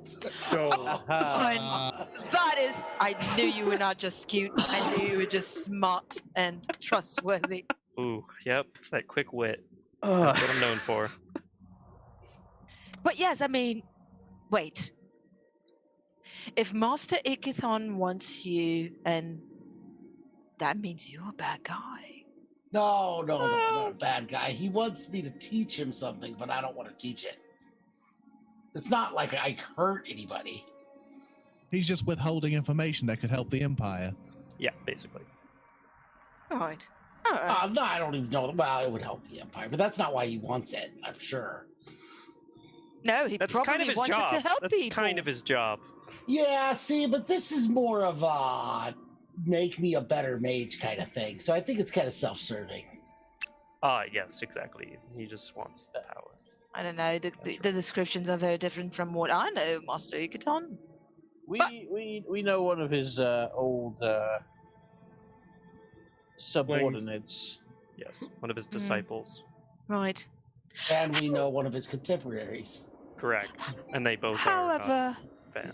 So That is, I knew you were not just cute. I knew you were just smart and trustworthy. Ooh, yep, that quick wit. That's what I'm known for. But yes, I mean, wait. If Master Ikithon wants you, and that means you're a bad guy. No, I'm not a bad guy. He wants me to teach him something, but I don't want to teach it. It's not like I hurt anybody. He's just withholding information that could help the Empire. Yeah, basically. All right. All right. No, I don't even know. Well, it would help the Empire, but that's not why he wants it, I'm sure. No, he That's probably kind of his wanted job. to help That's people. kind of his job. Yeah, see, but this is more of a make me a better mage kind of thing. So I think it's kind of self-serving. Yes, exactly. He just wants the power. I don't know. The descriptions are very different from what I know, Master Ikithon. We know one of his old subordinates. Yes, one of his disciples. Right. And we know one of his contemporaries. Correct. And they both However, are fans.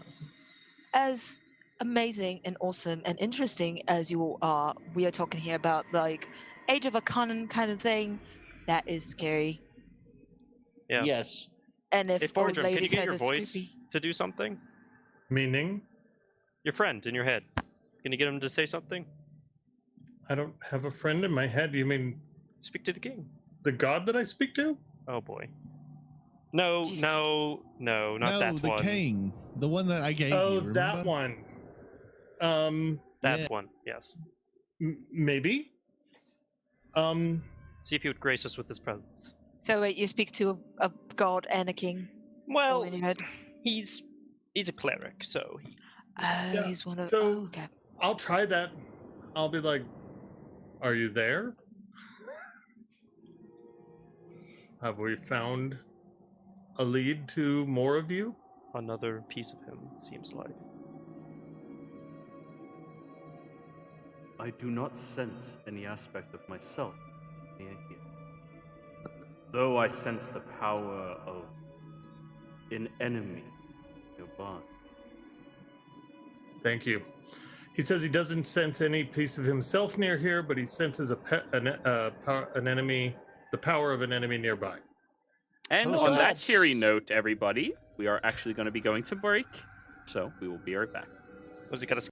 as amazing and awesome and interesting as you all are, we are talking here about like Age of Arcanum kind of thing. That is scary. Yeah. Yes. And if Hey, old Fordrum, can lady you get says your it's voice creepy. to do something? meaning Your friend in your head. Can you get him to say something? I don't have a friend in my head. You mean Speak to the king. the god that I speak to? Oh boy. No, Jesus. no, not no, that the one. king. The one that I gave Oh, you. that remember? one. That Yeah. one, yes. Maybe. See if he would grace us with his presence. So wait, you speak to a god and a king all Well, in your head? he's a cleric, so he, Oh, he's one of. so- oh, okay. I'll try that. I'll be like, "Are you there? Have we found a lead to more of you? Another piece of him, seems like. I do not sense any aspect of myself near here. Though I sense the power of an enemy nearby. Thank you. He says he doesn't sense any piece of himself near here, but he senses an enemy, the power of an enemy nearby. And Oh, on that gosh. cheery note, everybody, we are actually going to be going to break, so we will be right back. Was he got a